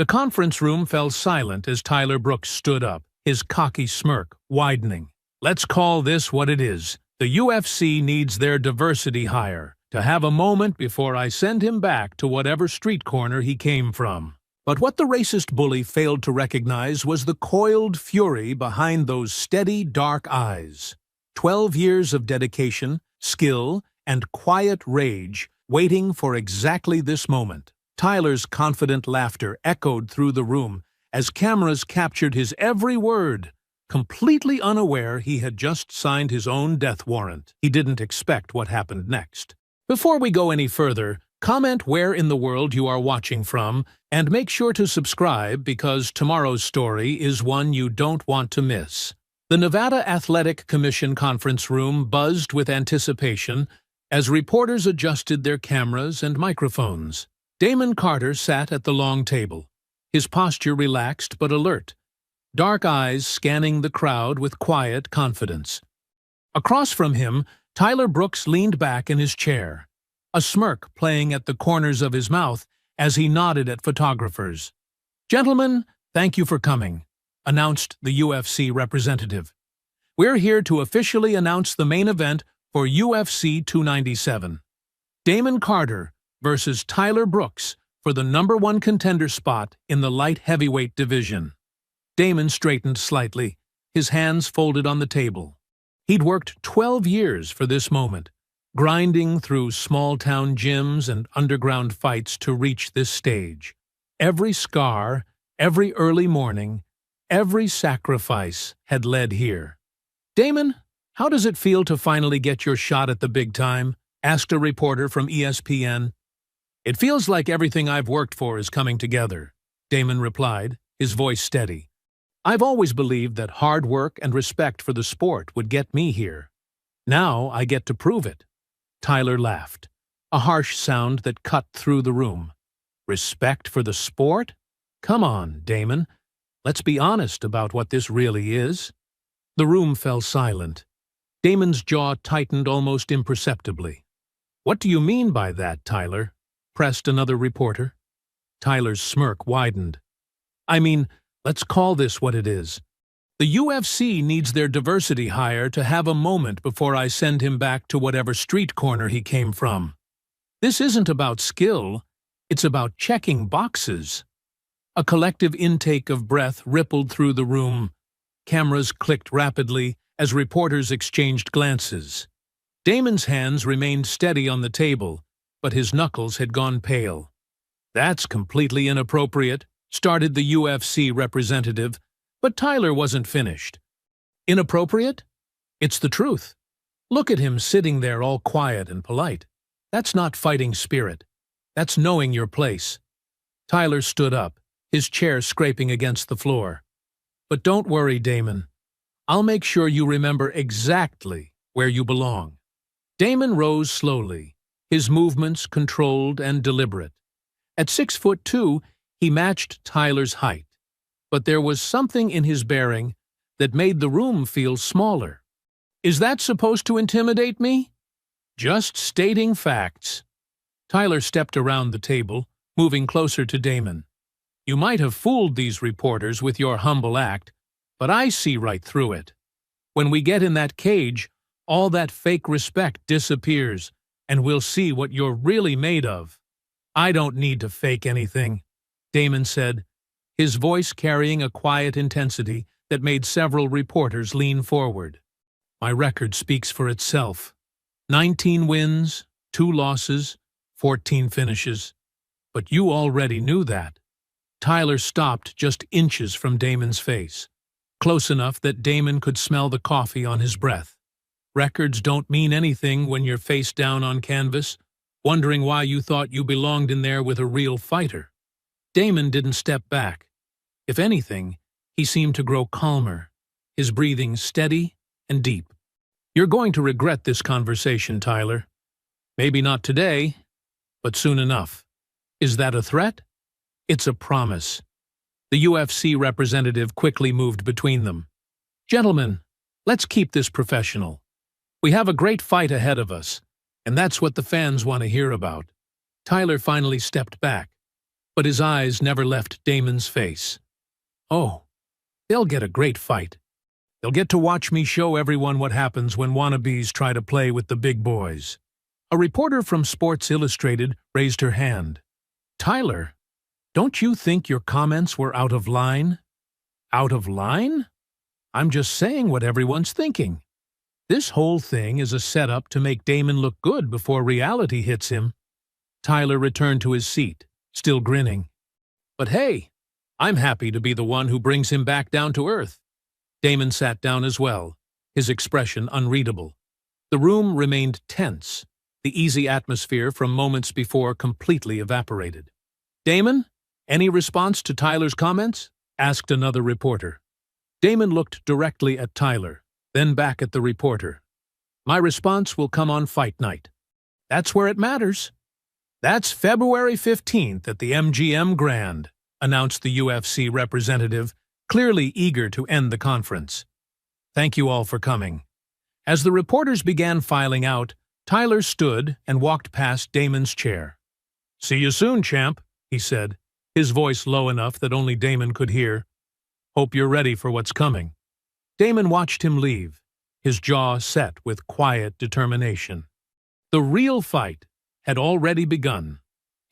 The conference room fell silent as Tyler Brooks stood up, his cocky smirk widening. Let's call this what it is. The UFC needs their diversity hire to have a moment before I send him back to whatever street corner he came from. But what the racist bully failed to recognize was the coiled fury behind those steady, dark eyes. 12 years of dedication, skill, and quiet rage waiting for exactly this moment. Tyler's confident laughter echoed through the room as cameras captured his every word, completely unaware he had just signed his own death warrant. He didn't expect what happened next. Before we go any further, comment where in the world you are watching from, and make sure to subscribe because tomorrow's story is one you don't want to miss. The Nevada Athletic Commission conference room buzzed with anticipation as reporters adjusted their cameras and microphones. Damon Carter sat at the long table, his posture relaxed but alert, dark eyes scanning the crowd with quiet confidence. Across from him, Tyler Brooks leaned back in his chair, a smirk playing at the corners of his mouth as he nodded at photographers. "Gentlemen, thank you for coming," announced the UFC representative. "We're here to officially announce the main event for UFC 297. Damon Carter versus Tyler Brooks for the #1 contender spot in the light heavyweight division." Damon straightened slightly, his hands folded on the table. He'd worked 12 years for this moment, grinding through small-town gyms and underground fights to reach this stage. Every scar, every early morning, every sacrifice had led here. "Damon, how does it feel to finally get your shot at the big time?" asked a reporter from ESPN. "It feels like everything I've worked for is coming together," Damon replied, his voice steady. "I've always believed that hard work and respect for the sport would get me here. Now I get to prove it." Tyler laughed, a harsh sound that cut through the room. "Respect for the sport? Come on, Damon. Let's be honest about what this really is." The room fell silent. Damon's jaw tightened almost imperceptibly. "What do you mean by that, Tyler?" pressed another reporter. Tyler's smirk widened. "I mean, let's call this what it is. The UFC needs their diversity hire to have a moment before I send him back to whatever street corner he came from. This isn't about skill, it's about checking boxes." A collective intake of breath rippled through the room. Cameras clicked rapidly as reporters exchanged glances. Damon's hands remained steady on the table, but his knuckles had gone pale. "That's completely inappropriate," started the UFC representative, but Tyler wasn't finished. "Inappropriate? It's the truth. Look at him sitting there all quiet and polite. That's not fighting spirit. That's knowing your place." Tyler stood up, his chair scraping against the floor. "But don't worry, Damon. I'll make sure you remember exactly where you belong." Damon rose slowly, his movements controlled and deliberate. At 6'2", he matched Tyler's height, but there was something in his bearing that made the room feel smaller. "Is that supposed to intimidate me?" "Just stating facts." Tyler stepped around the table, moving closer to Damon. "You might have fooled these reporters with your humble act, but I see right through it. When we get in that cage, all that fake respect disappears, and we'll see what you're really made of." "I don't need to fake anything," Damon said, his voice carrying a quiet intensity that made several reporters lean forward. "My record speaks for itself. 19 wins, 2 losses, 14 finishes. But you already knew that." Tyler stopped just inches from Damon's face, close enough that Damon could smell the coffee on his breath. "Records don't mean anything when you're face down on canvas, wondering why you thought you belonged in there with a real fighter." Damon didn't step back. If anything, he seemed to grow calmer, his breathing steady and deep. "You're going to regret this conversation, Tyler. Maybe not today, but soon enough. Is that a threat?" "It's a promise." The UFC representative quickly moved between them. "Gentlemen, let's keep this professional. We have a great fight ahead of us, and that's what the fans want to hear about." Tyler finally stepped back, but his eyes never left Damon's face. "Oh, they'll get a great fight. They'll get to watch me show everyone what happens when wannabes try to play with the big boys." A reporter from Sports Illustrated raised her hand. "Tyler, don't you think your comments were out of line?" "Out of line? I'm just saying what everyone's thinking. This whole thing is a setup to make Damon look good before reality hits him." Tyler returned to his seat, still grinning. "But hey, I'm happy to be the one who brings him back down to earth." Damon sat down as well, his expression unreadable. The room remained tense, the easy atmosphere from moments before completely evaporated. "Damon, any response to Tyler's comments?" asked another reporter. Damon looked directly at Tyler, then back at the reporter. "My response will come on fight night. That's where it matters." "That's February 15th at the MGM Grand," announced the UFC representative, clearly eager to end the conference. "Thank you all for coming." As the reporters began filing out, Tyler stood and walked past Damon's chair. "See you soon, champ," he said, his voice low enough that only Damon could hear. "Hope you're ready for what's coming." Damon watched him leave, his jaw set with quiet determination. The real fight had already begun.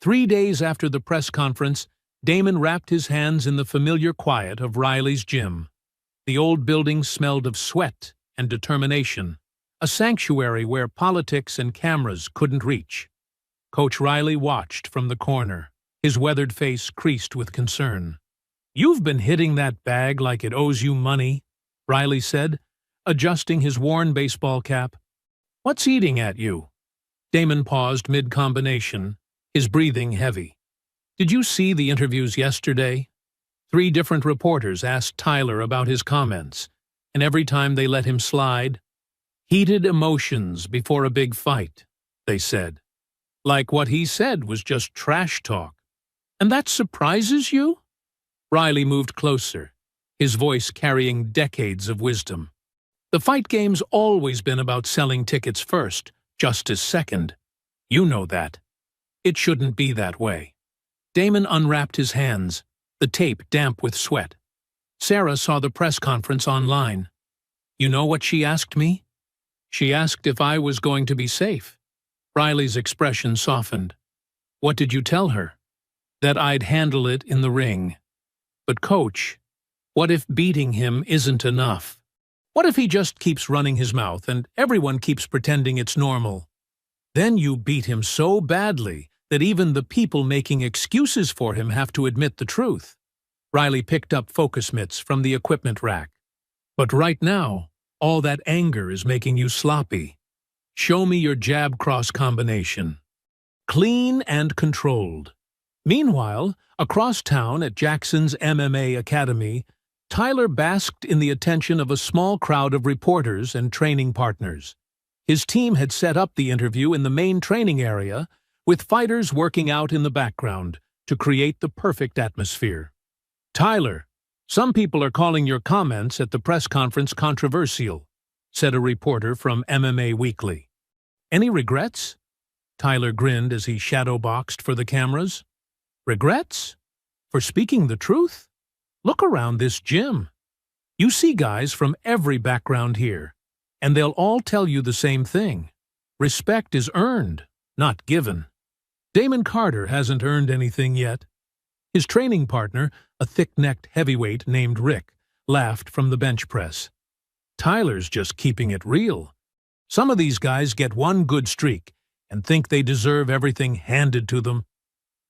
3 days after the press conference, Damon wrapped his hands in the familiar quiet of Riley's gym. The old building smelled of sweat and determination, a sanctuary where politics and cameras couldn't reach. Coach Riley watched from the corner, his weathered face creased with concern. "You've been hitting that bag like it owes you money," Riley said, adjusting his worn baseball cap. "What's eating at you?" Damon paused mid-combination, his breathing heavy. "Did you see the interviews yesterday?" 3 different reporters asked Tyler about his comments, and every time they let him slide, "Heated emotions before a big fight," they said. Like what he said was just trash talk. "And that surprises you?" Riley moved closer, his voice carrying decades of wisdom. "The fight game's always been about selling tickets first, justice second. You know that. It shouldn't be that way." Damon unwrapped his hands, the tape damp with sweat. "Sarah saw the press conference online. You know what she asked me? She asked if I was going to be safe." Riley's expression softened. "What did you tell her?" "That I'd handle it in the ring." "But coach, what if beating him isn't enough? What if he just keeps running his mouth and everyone keeps pretending it's normal? Then you beat him so badly that even the people making excuses for him have to admit the truth." Riley picked up focus mitts from the equipment rack. "But right now, all that anger is making you sloppy. Show me your jab-cross combination. Clean and controlled." Meanwhile, across town at Jackson's MMA Academy, Tyler basked in the attention of a small crowd of reporters and training partners. His team had set up the interview in the main training area, with fighters working out in the background to create the perfect atmosphere. "Tyler, some people are calling your comments at the press conference controversial," said a reporter from MMA Weekly. "Any regrets?" Tyler grinned as he shadowboxed for the cameras. "Regrets? For speaking the truth? Look around this gym. You see guys from every background here, and they'll all tell you the same thing. Respect is earned, not given. Damon Carter hasn't earned anything yet." His training partner, a thick-necked heavyweight named Rick, laughed from the bench press. "Tyler's just keeping it real. Some of these guys get one good streak and think they deserve everything handed to them.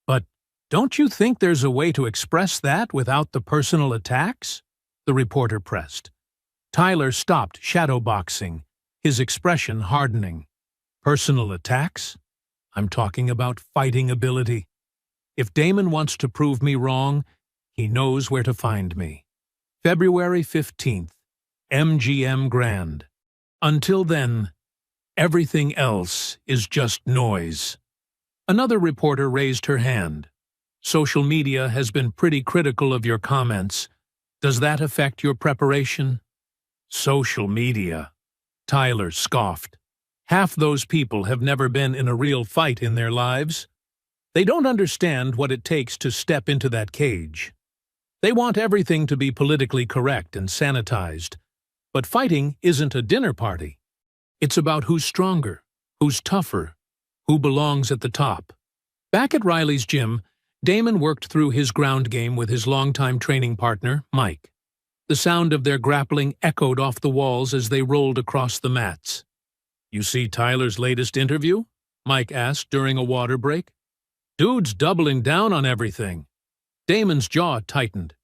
But don't you think there's a way to express that without the personal attacks?" the reporter pressed. Tyler stopped shadowboxing, his expression hardening. "Personal attacks? I'm talking about fighting ability. If Damon wants to prove me wrong, he knows where to find me. February 15th, MGM Grand. Until then, everything else is just noise." Another reporter raised her hand. "Social media has been pretty critical of your comments. Does that affect your preparation?" "Social media," Tyler scoffed. "Half those people have never been in a real fight in their lives." They don't understand what it takes to step into that cage. They want everything to be politically correct and sanitized. But fighting isn't a dinner party. It's about who's stronger, who's tougher, who belongs at the top. Back at Riley's gym, Damon worked through his ground game with his longtime training partner, Mike. The sound of their grappling echoed off the walls as they rolled across the mats. "You see Tyler's latest interview?" Mike asked during a water break. "Dude's doubling down on everything." Damon's jaw tightened.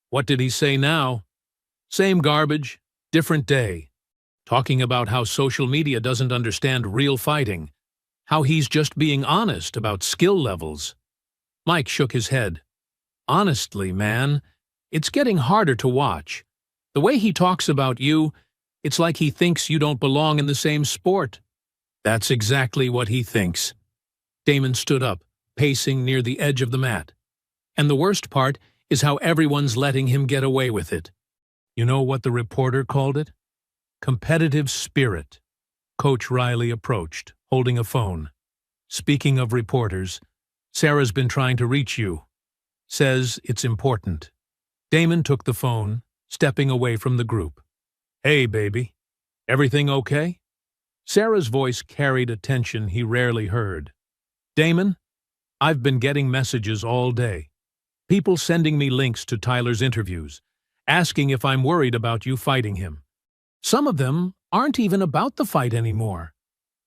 "What did he say now?" "Same garbage, different day. Talking about how social media doesn't understand real fighting, how he's just being honest about skill levels." Mike shook his head. "Honestly, man, it's getting harder to watch. The way he talks about you, it's like he thinks you don't belong in the same sport." "That's exactly what he thinks." Damon stood up, pacing near the edge of the mat. "And the worst part is how everyone's letting him get away with it. You know what the reporter called it? Competitive spirit." Coach Riley approached, holding a phone. "Speaking of reporters, Sarah's been trying to reach you. Says it's important." Damon took the phone, stepping away from the group. "Hey, baby. Everything okay?" Sarah's voice carried a tension he rarely heard. "Damon, I've been getting messages all day. People sending me links to Tyler's interviews, asking if I'm worried about you fighting him. Some of them aren't even about the fight anymore.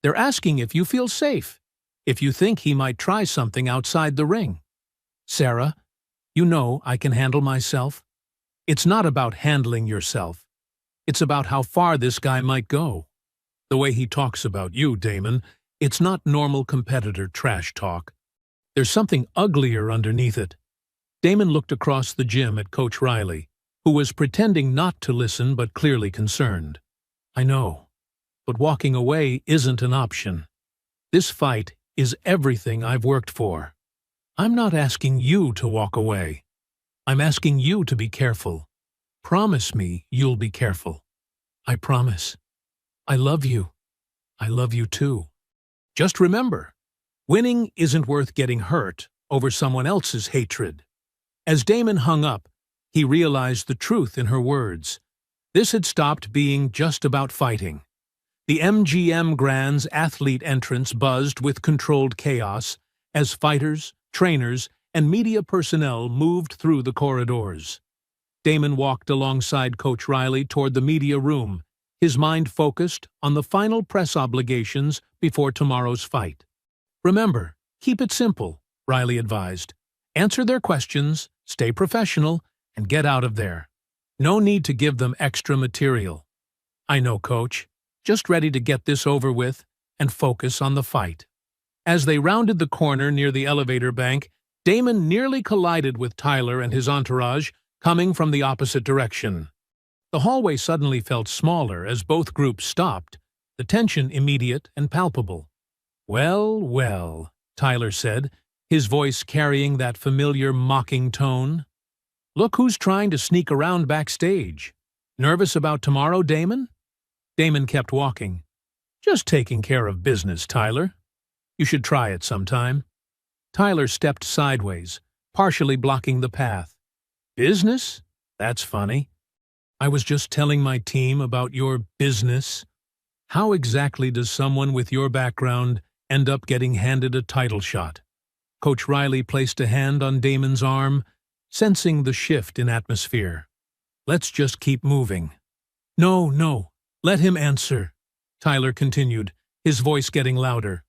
They're asking if you feel safe, if you think he might try something outside the ring. Sarah, you know I can handle myself. It's not about handling yourself. It's about how far this guy might go. The way he talks about you, Damon, it's not normal competitor trash talk. There's something uglier underneath it." Damon looked across the gym at Coach Riley, who was pretending not to listen but clearly concerned. "I know, but walking away isn't an option. This fight is everything I've worked for. I'm not asking you to walk away. I'm asking you to be careful. Promise me you'll be careful." "I promise. I love you. I love you too. Just remember, winning isn't worth getting hurt over someone else's hatred." As Damon hung up, he realized the truth in her words. This had stopped being just about fighting. The MGM Grand's athlete entrance buzzed with controlled chaos as fighters, trainers, and media personnel moved through the corridors. Damon walked alongside Coach Riley toward the media room, his mind focused on the final press obligations before tomorrow's fight. "Remember, keep it simple," Riley advised. "Answer their questions, stay professional, and get out of there. No need to give them extra material." "I know, Coach. Just ready to get this over with and focus on the fight." As they rounded the corner near the elevator bank, Damon nearly collided with Tyler and his entourage coming from the opposite direction. The hallway suddenly felt smaller as both groups stopped, the tension immediate and palpable. "Well, well," Tyler said, his voice carrying that familiar mocking tone. "Look who's trying to sneak around backstage. Nervous about tomorrow, Damon?" Damon kept walking. "Just taking care of business, Tyler. You should try it sometime." Tyler stepped sideways, partially blocking the path. "Business? That's funny. I was just telling my team about your business. How exactly does someone with your background end up getting handed a title shot?" Coach Riley placed a hand on Damon's arm, sensing the shift in atmosphere. "Let's just keep moving." No, let him answer," Tyler continued, his voice getting louder.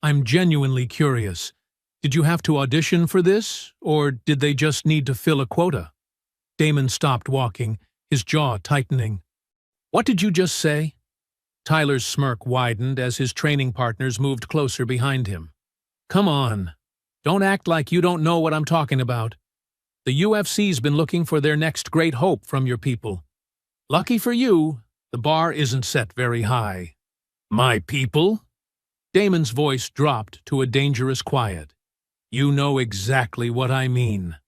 "I'm genuinely curious. Did you have to audition for this, or did they just need to fill a quota?" Damon stopped walking, his jaw tightening. "What did you just say?" Tyler's smirk widened as his training partners moved closer behind him. "Come on. Don't act like you don't know what I'm talking about. The UFC's been looking for their next great hope from your people. Lucky for you, the bar isn't set very high." "My people?" Damon's voice dropped to a dangerous quiet. "You know exactly what I mean.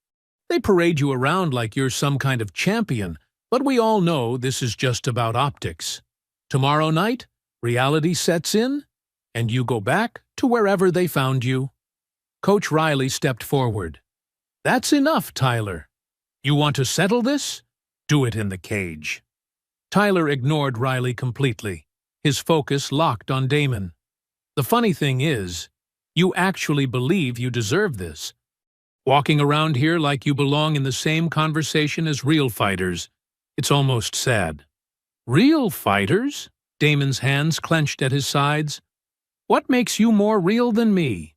They parade you around like you're some kind of champion, but we all know this is just about optics. Tomorrow night, reality sets in, and you go back to wherever they found you." Coach Riley stepped forward. "That's enough, Tyler. You want to settle this? Do it in the cage." Tyler ignored Riley completely, his focus locked on Damon. "The funny thing is, you actually believe you deserve this. Walking around here like you belong in the same conversation as real fighters. It's almost sad." "Real fighters?" Damon's hands clenched at his sides. "What makes you more real than me?"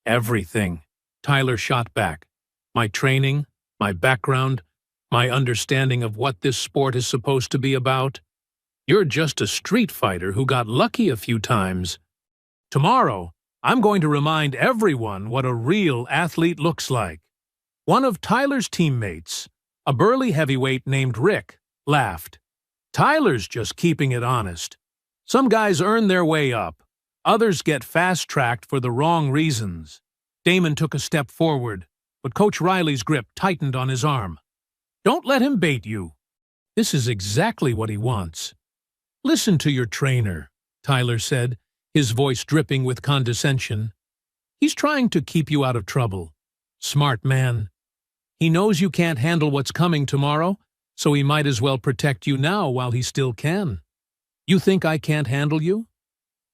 "Everything," Tyler shot back. "My training, my background, my understanding of what this sport is supposed to be about. You're just a street fighter who got lucky a few times. Tomorrow, I'm going to remind everyone what a real athlete looks like." One of Tyler's teammates, a burly heavyweight named Rick, laughed. "Tyler's just keeping it honest. Some guys earn their way up. Others get fast-tracked for the wrong reasons." Damon took a step forward, but Coach Riley's grip tightened on his arm. "Don't let him bait you. This is exactly what he wants." "Listen to your trainer," Tyler said, his voice dripping with condescension. "He's trying to keep you out of trouble. Smart man. He knows you can't handle what's coming tomorrow, so he might as well protect you now while he still can. You think I can't handle you?"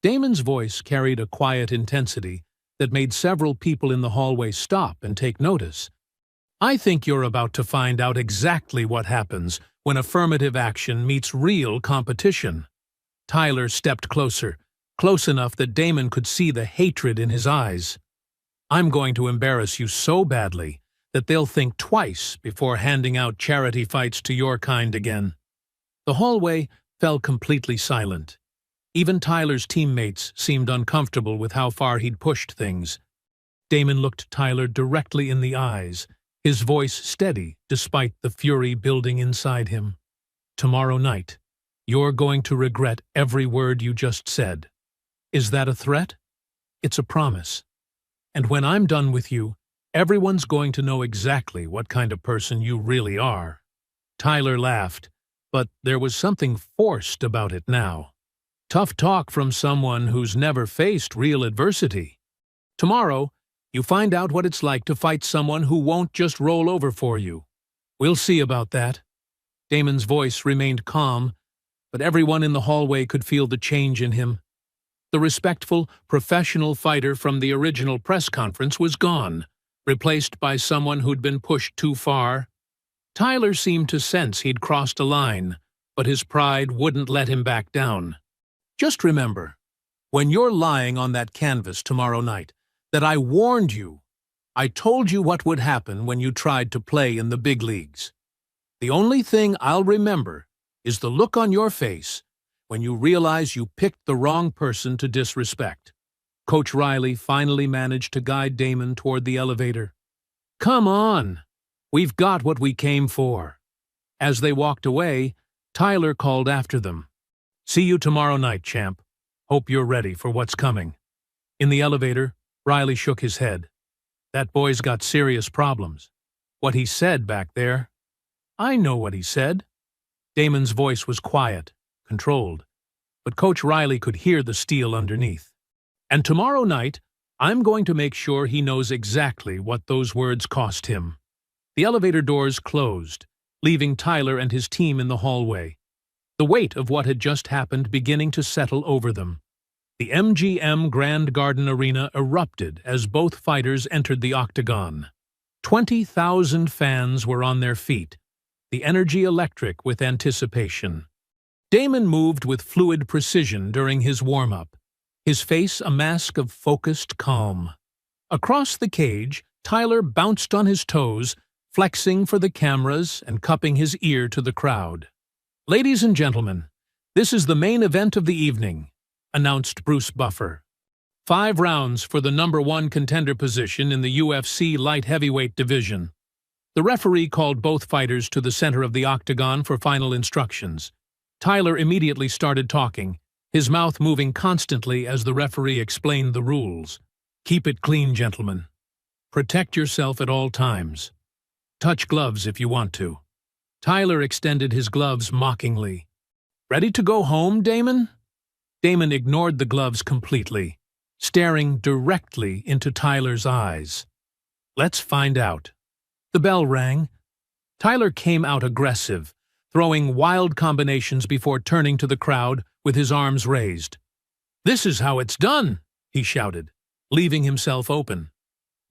Damon's voice carried a quiet intensity that made several people in the hallway stop and take notice. "I think you're about to find out exactly what happens when affirmative action meets real competition." Tyler stepped closer, close enough that Damon could see the hatred in his eyes. "I'm going to embarrass you so badly that they'll think twice before handing out charity fights to your kind again." The hallway fell completely silent. Even Tyler's teammates seemed uncomfortable with how far he'd pushed things. Damon looked Tyler directly in the eyes, his voice steady despite the fury building inside him. "Tomorrow night, you're going to regret every word you just said. Is that a threat? It's a promise. And when I'm done with you, everyone's going to know exactly what kind of person you really are." Tyler laughed, but there was something forced about it now. Tough talk from someone who's never faced real adversity. "Tomorrow, you find out what it's like to fight someone who won't just roll over for you. We'll see about that." Damon's voice remained calm, but everyone in the hallway could feel the change in him. The respectful, professional fighter from the original press conference was gone, replaced by someone who'd been pushed too far. Tyler seemed to sense he'd crossed a line, but his pride wouldn't let him back down. "Just remember, when you're lying on that canvas tomorrow night, that I warned you. I told you what would happen when you tried to play in the big leagues. The only thing I'll remember is the look on your face when you realize you picked the wrong person to disrespect." Coach Riley finally managed to guide Damon toward the elevator. "Come on, we've got what we came for." As they walked away, Tyler called after them. "See you tomorrow night, champ. Hope you're ready for what's coming." In the elevator, Riley shook his head. "That boy's got serious problems. What he said back there—" "I know what he said." Damon's voice was quiet, controlled, but Coach Riley could hear the steel underneath. "And tomorrow night, I'm going to make sure he knows exactly what those words cost him." The elevator doors closed, leaving Tyler and his team in the hallway, the weight of what had just happened beginning to settle over them. The MGM Grand Garden Arena erupted as both fighters entered the octagon. 20,000 fans were on their feet, the energy electric with anticipation. Damon moved with fluid precision during his warm-up, his face a mask of focused calm. Across the cage, Tyler bounced on his toes, flexing for the cameras and cupping his ear to the crowd. "Ladies and gentlemen, this is the main event of the evening," announced Bruce Buffer. 5 rounds for the #1 contender position in the UFC light heavyweight division. The referee called both fighters to the center of the octagon for final instructions. Tyler immediately started talking, his mouth moving constantly as the referee explained the rules. "Keep it clean, gentlemen. Protect yourself at all times. Touch gloves if you want to." Tyler extended his gloves mockingly. "Ready to go home, Damon?" Damon ignored the gloves completely, staring directly into Tyler's eyes. "Let's find out." The bell rang. Tyler came out aggressive, throwing wild combinations before turning to the crowd with his arms raised. "This is how it's done," he shouted, leaving himself open.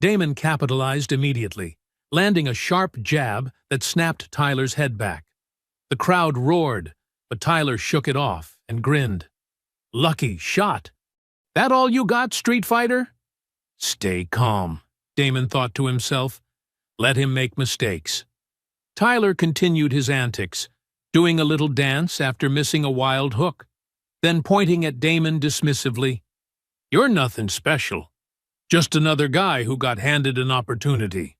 Damon capitalized immediately, landing a sharp jab that snapped Tyler's head back. The crowd roared, but Tyler shook it off and grinned. "Lucky shot. That all you got, Street Fighter?" "Stay calm," Damon thought to himself. "Let him make mistakes." Tyler continued his antics, doing a little dance after missing a wild hook, then pointing at Damon dismissively. "You're nothing special. Just another guy who got handed an opportunity."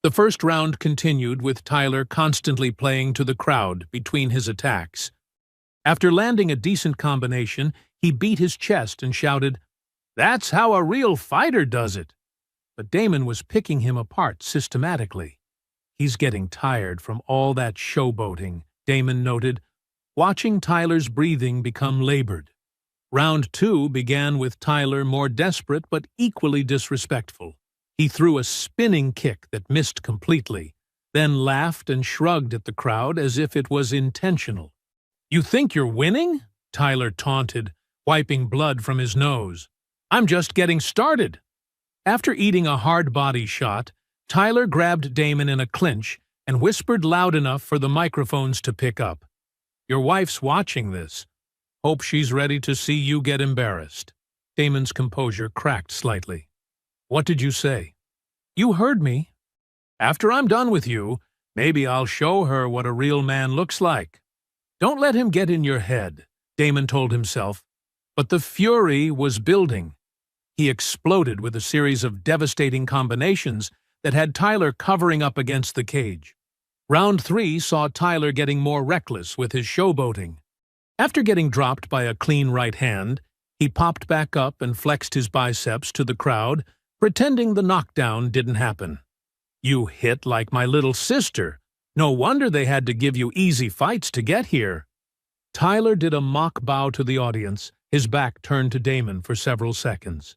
The first round continued with Tyler constantly playing to the crowd between his attacks. After landing a decent combination, he beat his chest and shouted, "That's how a real fighter does it." But Damon was picking him apart systematically. "He's getting tired from all that showboating," Damon noted, watching Tyler's breathing become labored. Round 2 began with Tyler more desperate but equally disrespectful. He threw a spinning kick that missed completely, then laughed and shrugged at the crowd as if it was intentional. "You think you're winning?" Tyler taunted, wiping blood from his nose. "I'm just getting started." After eating a hard body shot, Tyler grabbed Damon in a clinch and whispered loud enough for the microphones to pick up. "Your wife's watching this. Hope she's ready to see you get embarrassed." Damon's composure cracked slightly. "What did you say?" "You heard me." "After I'm done with you, maybe I'll show her what a real man looks like." "Don't let him get in your head," Damon told himself. But the fury was building. He exploded with a series of devastating combinations that had Tyler covering up against the cage. Round 3 saw Tyler getting more reckless with his showboating. After getting dropped by a clean right hand, he popped back up and flexed his biceps to the crowd, pretending the knockdown didn't happen. "You hit like my little sister. No wonder they had to give you easy fights to get here." Tyler did a mock bow to the audience, his back turned to Damon for several seconds.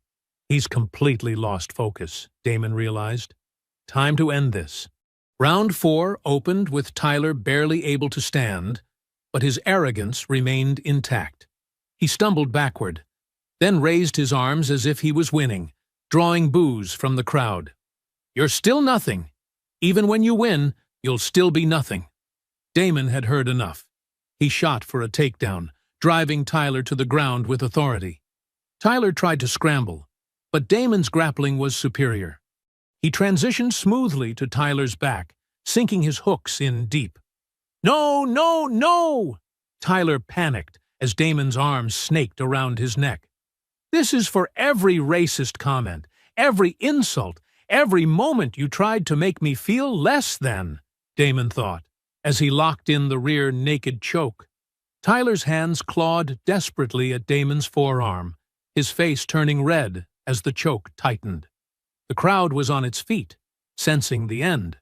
He's completely lost focus, Damon realized. Time to end this. Round 4 opened with Tyler barely able to stand, but his arrogance remained intact. He stumbled backward, then raised his arms as if he was winning, drawing boos from the crowd. "You're still nothing. Even when you win, you'll still be nothing." Damon had heard enough. He shot for a takedown, driving Tyler to the ground with authority. Tyler tried to scramble, but Damon's grappling was superior. He transitioned smoothly to Tyler's back, sinking his hooks in deep. "No, no, no!" Tyler panicked as Damon's arms snaked around his neck. "This is for every racist comment, every insult, every moment you tried to make me feel less than," Damon thought, as he locked in the rear naked choke. Tyler's hands clawed desperately at Damon's forearm, his face turning red as the choke tightened. The crowd was on its feet, sensing the end.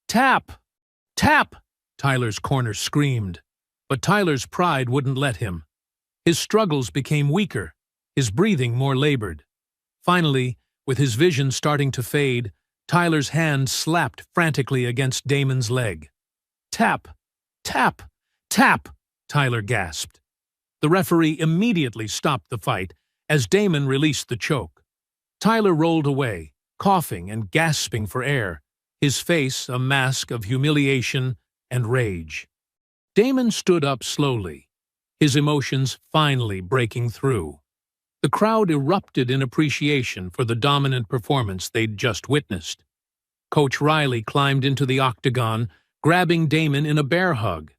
"Tap! Tap!" Tyler's corner screamed, but Tyler's pride wouldn't let him. His struggles became weaker, his breathing more labored. Finally, with his vision starting to fade, Tyler's hand slapped frantically against Damon's leg. "Tap! Tap! Tap!" Tyler gasped. The referee immediately stopped the fight as Damon released the choke. Tyler rolled away, coughing and gasping for air, his face a mask of humiliation and rage. Damon stood up slowly, his emotions finally breaking through. The crowd erupted in appreciation for the dominant performance they'd just witnessed. Coach Riley climbed into the octagon, grabbing Damon in a bear hug.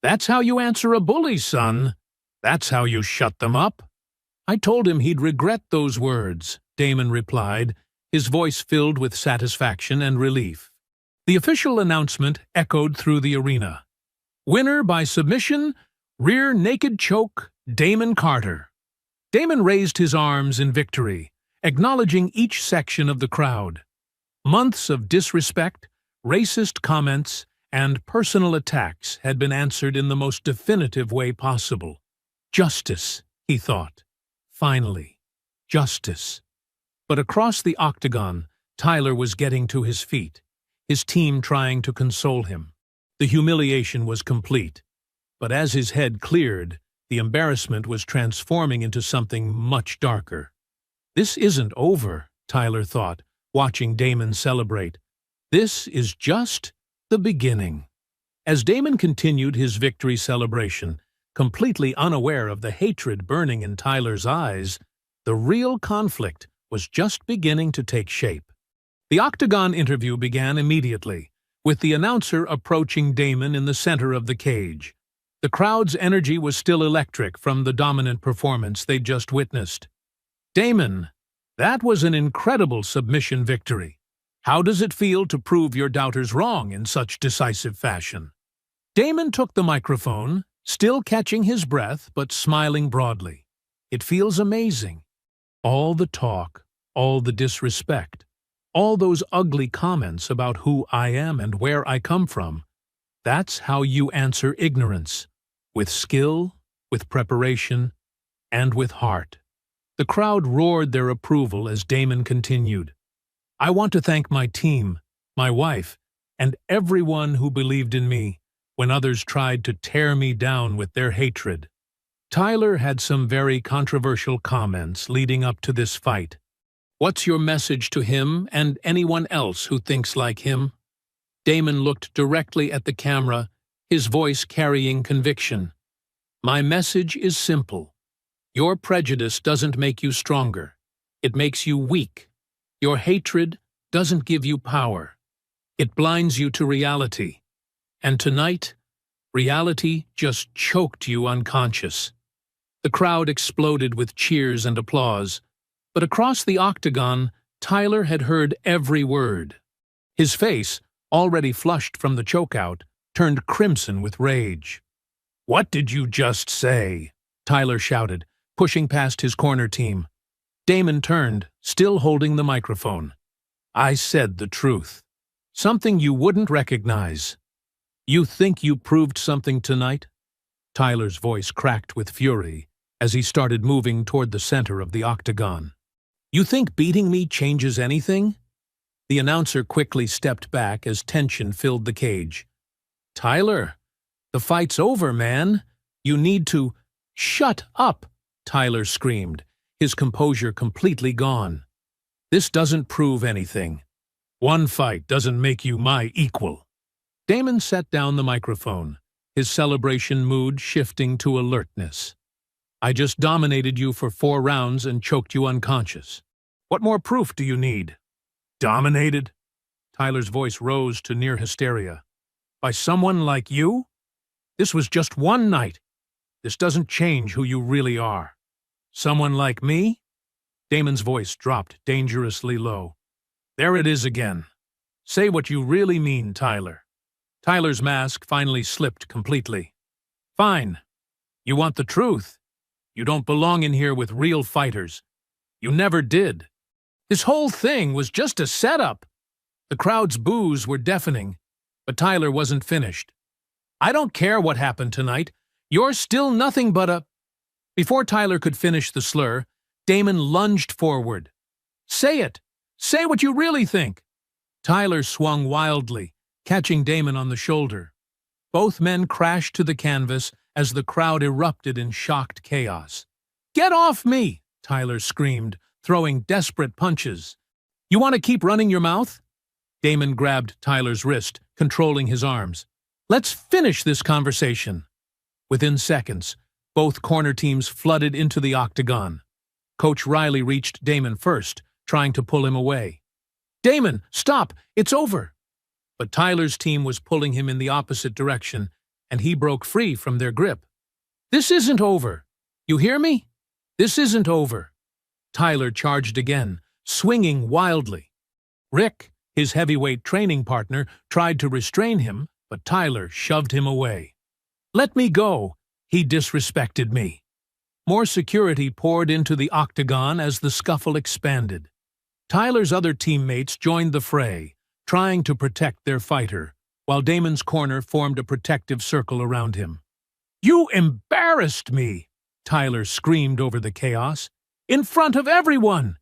"That's how you answer a bully, son. That's how you shut them up." "I told him he'd regret those words," Damon replied, his voice filled with satisfaction and relief. The official announcement echoed through the arena. "Winner by submission, rear naked choke, Damon Carter." Damon raised his arms in victory, acknowledging each section of the crowd. Months of disrespect, racist comments, and personal attacks had been answered in the most definitive way possible. Justice, he thought. Finally. justice. But across the octagon, Tyler was getting to his feet, his team trying to console him. The humiliation was complete, but as his head cleared, the embarrassment was transforming into something much darker. This isn't over, Tyler thought, watching Damon celebrate. This is just the beginning. As Damon continued his victory celebration, completely unaware of the hatred burning in Tyler's eyes, the real conflict was just beginning to take shape. The Octagon interview began immediately, with the announcer approaching Damon in the center of the cage. The crowd's energy was still electric from the dominant performance they'd just witnessed. Damon, that was an incredible submission victory. How does it feel to prove your doubters wrong in such decisive fashion? Damon took the microphone, still catching his breath but smiling broadly. It feels amazing. All the talk, all the disrespect, all those ugly comments about who I am and where I come from, that's how you answer ignorance. With skill, with preparation, and with heart. The crowd roared their approval as Damon continued. I want to thank my team, my wife, and everyone who believed in me when others tried to tear me down with their hatred. Tyler had some very controversial comments leading up to this fight. What's your message to him and anyone else who thinks like him? Damon looked directly at the camera, his voice carrying conviction. My message is simple. Your prejudice doesn't make you stronger. It makes you weak. Your hatred doesn't give you power. It blinds you to reality. And tonight, reality just choked you unconscious. The crowd exploded with cheers and applause, but across the octagon, Tyler had heard every word. His face, already flushed from the chokeout, turned crimson with rage. What did you just say? Tyler shouted, pushing past his corner team. Damon turned, still holding the microphone. I said the truth. Something you wouldn't recognize. You think you proved something tonight? Tyler's voice cracked with fury as he started moving toward the center of the octagon. You think beating me changes anything? The announcer quickly stepped back as tension filled the cage. Tyler, the fight's over, man. You need to— Shut up, Tyler screamed, his composure completely gone. This doesn't prove anything. One fight doesn't make you my equal. Damon set down the microphone, his celebration mood shifting to alertness. I just dominated you for 4 rounds and choked you unconscious. What more proof do you need? Dominated? Tyler's voice rose to near hysteria. By someone like you? This was just one night. This doesn't change who you really are. Someone like me? Damon's voice dropped dangerously low. There it is again. Say what you really mean, Tyler. Tyler's mask finally slipped completely. Fine. You want the truth. You don't belong in here with real fighters. You never did. This whole thing was just a setup. The crowd's boos were deafening, but Tyler wasn't finished. I don't care what happened tonight. You're still nothing but a— Before Tyler could finish the slur, Damon lunged forward. Say it. Say what you really think. Tyler swung wildly, catching Damon on the shoulder. Both men crashed to the canvas as the crowd erupted in shocked chaos. Get off me, Tyler screamed, throwing desperate punches. You want to keep running your mouth? Damon grabbed Tyler's wrist, controlling his arms. Let's finish this conversation. Within seconds, both corner teams flooded into the octagon. Coach Riley reached Damon first, trying to pull him away. Damon, stop! It's over! But Tyler's team was pulling him in the opposite direction, and he broke free from their grip. This isn't over. You hear me? This isn't over. Tyler charged again, swinging wildly. Rick, his heavyweight training partner, tried to restrain him, but Tyler shoved him away. Let me go. He disrespected me. More security poured into the octagon as the scuffle expanded. Tyler's other teammates joined the fray, trying to protect their fighter, while Damon's corner formed a protective circle around him. You embarrassed me, Tyler screamed over the chaos. In front of everyone!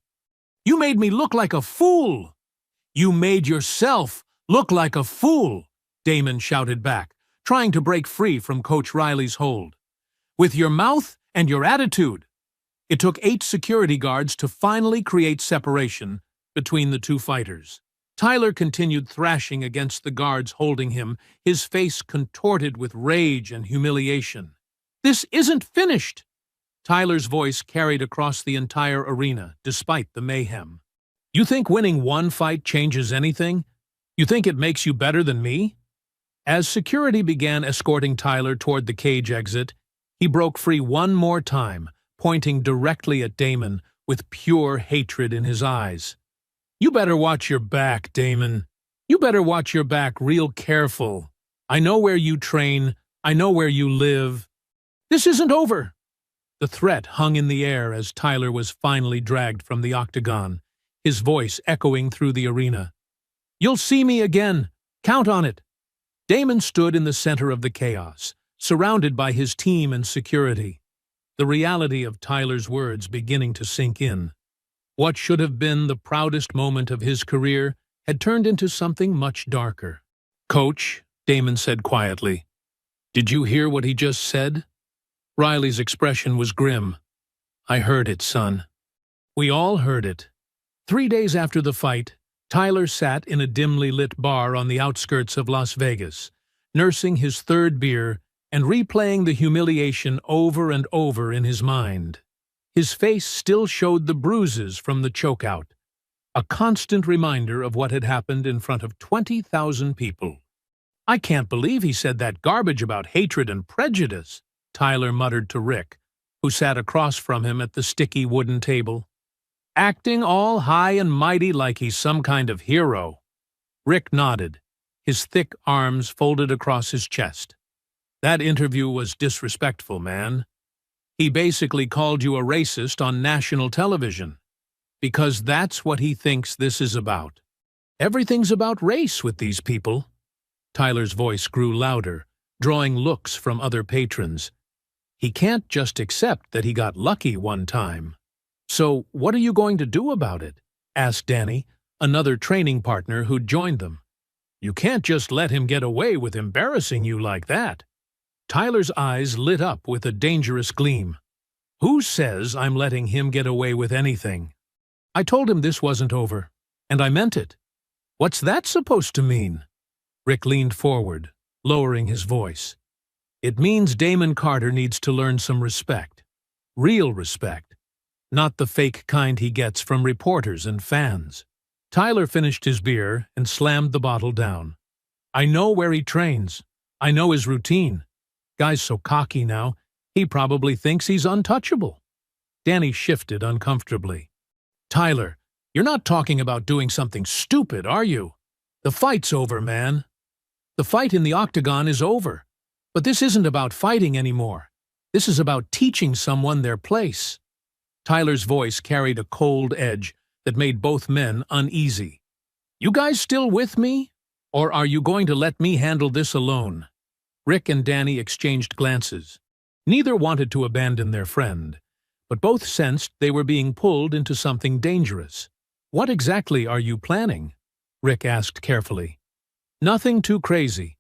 You made me look like a fool! You made yourself look like a fool! Damon shouted back, trying to break free from Coach Riley's hold. With your mouth and your attitude! It took 8 security guards to finally create separation between the two fighters. Tyler continued thrashing against the guards holding him, his face contorted with rage and humiliation. This isn't finished! Tyler's voice carried across the entire arena, despite the mayhem. You think winning one fight changes anything? You think it makes you better than me? As security began escorting Tyler toward the cage exit, he broke free one more time, pointing directly at Damon with pure hatred in his eyes. You better watch your back, Damon. You better watch your back real careful. I know where you train. I know where you live. This isn't over. The threat hung in the air as Tyler was finally dragged from the octagon, his voice echoing through the arena. You'll see me again. Count on it. Damon stood in the center of the chaos, surrounded by his team and security, the reality of Tyler's words beginning to sink in. What should have been the proudest moment of his career had turned into something much darker. Coach, Damon said quietly, did you hear what he just said? Riley's expression was grim. I heard it, son. We all heard it. 3 days after the fight, Tyler sat in a dimly lit bar on the outskirts of Las Vegas, nursing his 3rd beer and replaying the humiliation over and over in his mind. His face still showed the bruises from the chokeout, a constant reminder of what had happened in front of 20,000 people. I can't believe he said that garbage about hatred and prejudice, Tyler muttered to Rick, who sat across from him at the sticky wooden table. Acting all high and mighty like he's some kind of hero. Rick nodded, his thick arms folded across his chest. That interview was disrespectful, man. He basically called you a racist on national television. Because that's what he thinks this is about. Everything's about race with these people. Tyler's voice grew louder, drawing looks from other patrons. He can't just accept that he got lucky one time. So what are you going to do about it? Asked Danny, another training partner who'd joined them. You can't just let him get away with embarrassing you like that. Tyler's eyes lit up with a dangerous gleam. Who says I'm letting him get away with anything? I told him this wasn't over, and I meant it. What's that supposed to mean? Rick leaned forward, lowering his voice. It means Damon Carter needs to learn some respect. Real respect. Not the fake kind he gets from reporters and fans. Tyler finished his beer and slammed the bottle down. I know where he trains. I know his routine. Guy's so cocky now, he probably thinks he's untouchable. Danny shifted uncomfortably. Tyler, you're not talking about doing something stupid, are you? The fight's over, man. The fight in the octagon is over. But this isn't about fighting anymore. This is about teaching someone their place. Tyler's voice carried a cold edge that made both men uneasy. You guys still with me? Or are you going to let me handle this alone? Rick and Danny exchanged glances. Neither wanted to abandon their friend, but both sensed they were being pulled into something dangerous. What exactly are you planning? Rick asked carefully. Nothing too crazy.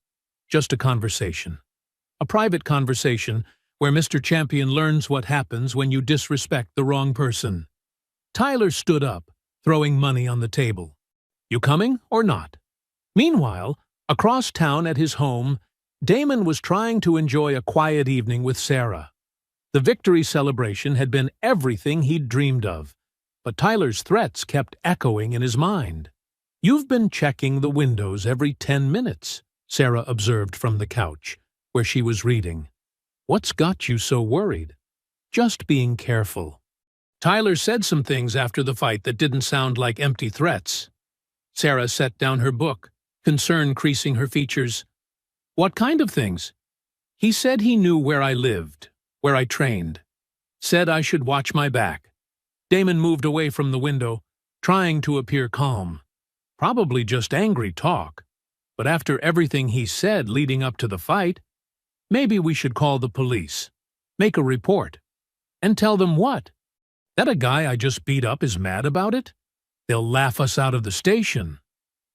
Just a conversation. A private conversation where Mr. Champion learns what happens when you disrespect the wrong person. Tyler stood up, throwing money on the table. You coming or not? Meanwhile, across town at his home, Damon was trying to enjoy a quiet evening with Sarah. The victory celebration had been everything he'd dreamed of, but Tyler's threats kept echoing in his mind. You've been checking the windows every 10 minutes, Sarah observed from the couch, where she was reading. What's got you so worried? Just being careful. Tyler said some things after the fight that didn't sound like empty threats. Sarah set down her book, concern creasing her features. What kind of things? He said he knew where I lived, where I trained. Said I should watch my back. Damon moved away from the window, trying to appear calm. Probably just angry talk. But after everything he said leading up to the fight, maybe we should call the police. Make a report. And tell them what? That a guy I just beat up is mad about it? They'll laugh us out of the station.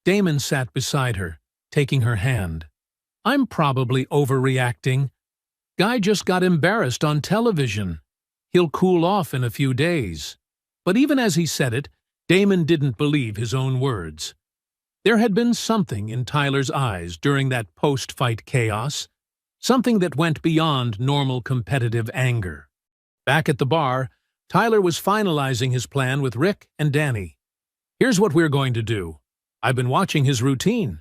Damon sat beside her, taking her hand. I'm probably overreacting. Guy just got embarrassed on television. He'll cool off in a few days. But even as he said it, Damon didn't believe his own words. There had been something in Tyler's eyes during that post-fight chaos, something that went beyond normal competitive anger. Back at the bar, Tyler was finalizing his plan with Rick and Danny. Here's what we're going to do. I've been watching his routine.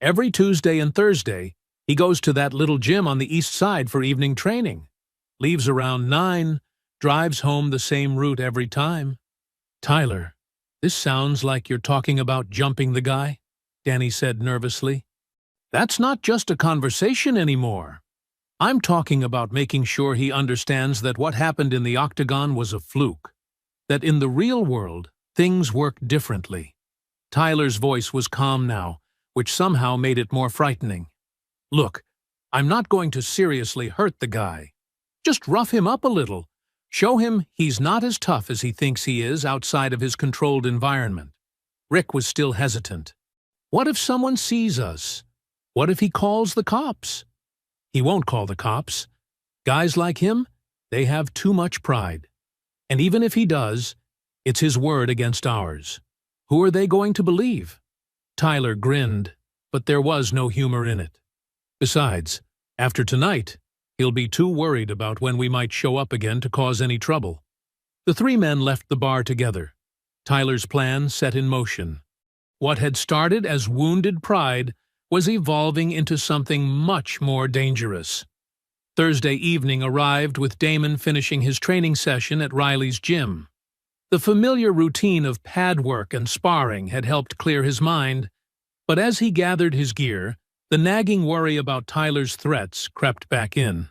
Every Tuesday and Thursday, he goes to that little gym on the east side for evening training. Leaves around 9, drives home the same route every time. Tyler, this sounds like you're talking about jumping the guy, Danny said nervously. That's not just a conversation anymore. I'm talking about making sure he understands that what happened in the octagon was a fluke. That in the real world, things work differently. Tyler's voice was calm now, which somehow made it more frightening. Look, I'm not going to seriously hurt the guy. Just rough him up a little. Show him he's not as tough as he thinks he is outside of his controlled environment. Rick was still hesitant. What if someone sees us? What if he calls the cops? He won't call the cops. Guys like him, they have too much pride. And even if he does, it's his word against ours. Who are they going to believe? Tyler grinned, but there was no humor in it. Besides, after tonight, he'll be too worried about when we might show up again to cause any trouble. The three men left the bar together. Tyler's plan set in motion. What had started as wounded pride was evolving into something much more dangerous. Thursday evening arrived with Damon finishing his training session at Riley's gym. The familiar routine of pad work and sparring had helped clear his mind, but as he gathered his gear, the nagging worry about Tyler's threats crept back in.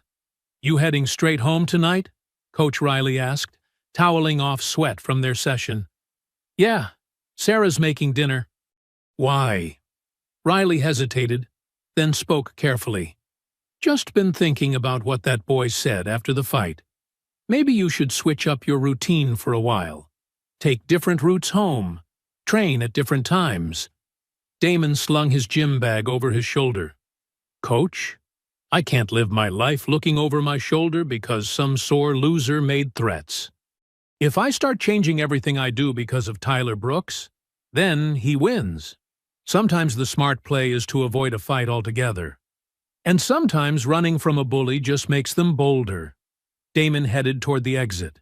You heading straight home tonight? Coach Riley asked, toweling off sweat from their session. Yeah, Sarah's making dinner. Why? Riley hesitated, then spoke carefully. Just been thinking about what that boy said after the fight. Maybe you should switch up your routine for a while. Take different routes home. Train at different times. Damon slung his gym bag over his shoulder. Coach, I can't live my life looking over my shoulder because some sore loser made threats. If I start changing everything I do because of Tyler Brooks, then he wins. Sometimes the smart play is to avoid a fight altogether. And sometimes running from a bully just makes them bolder. Damon headed toward the exit.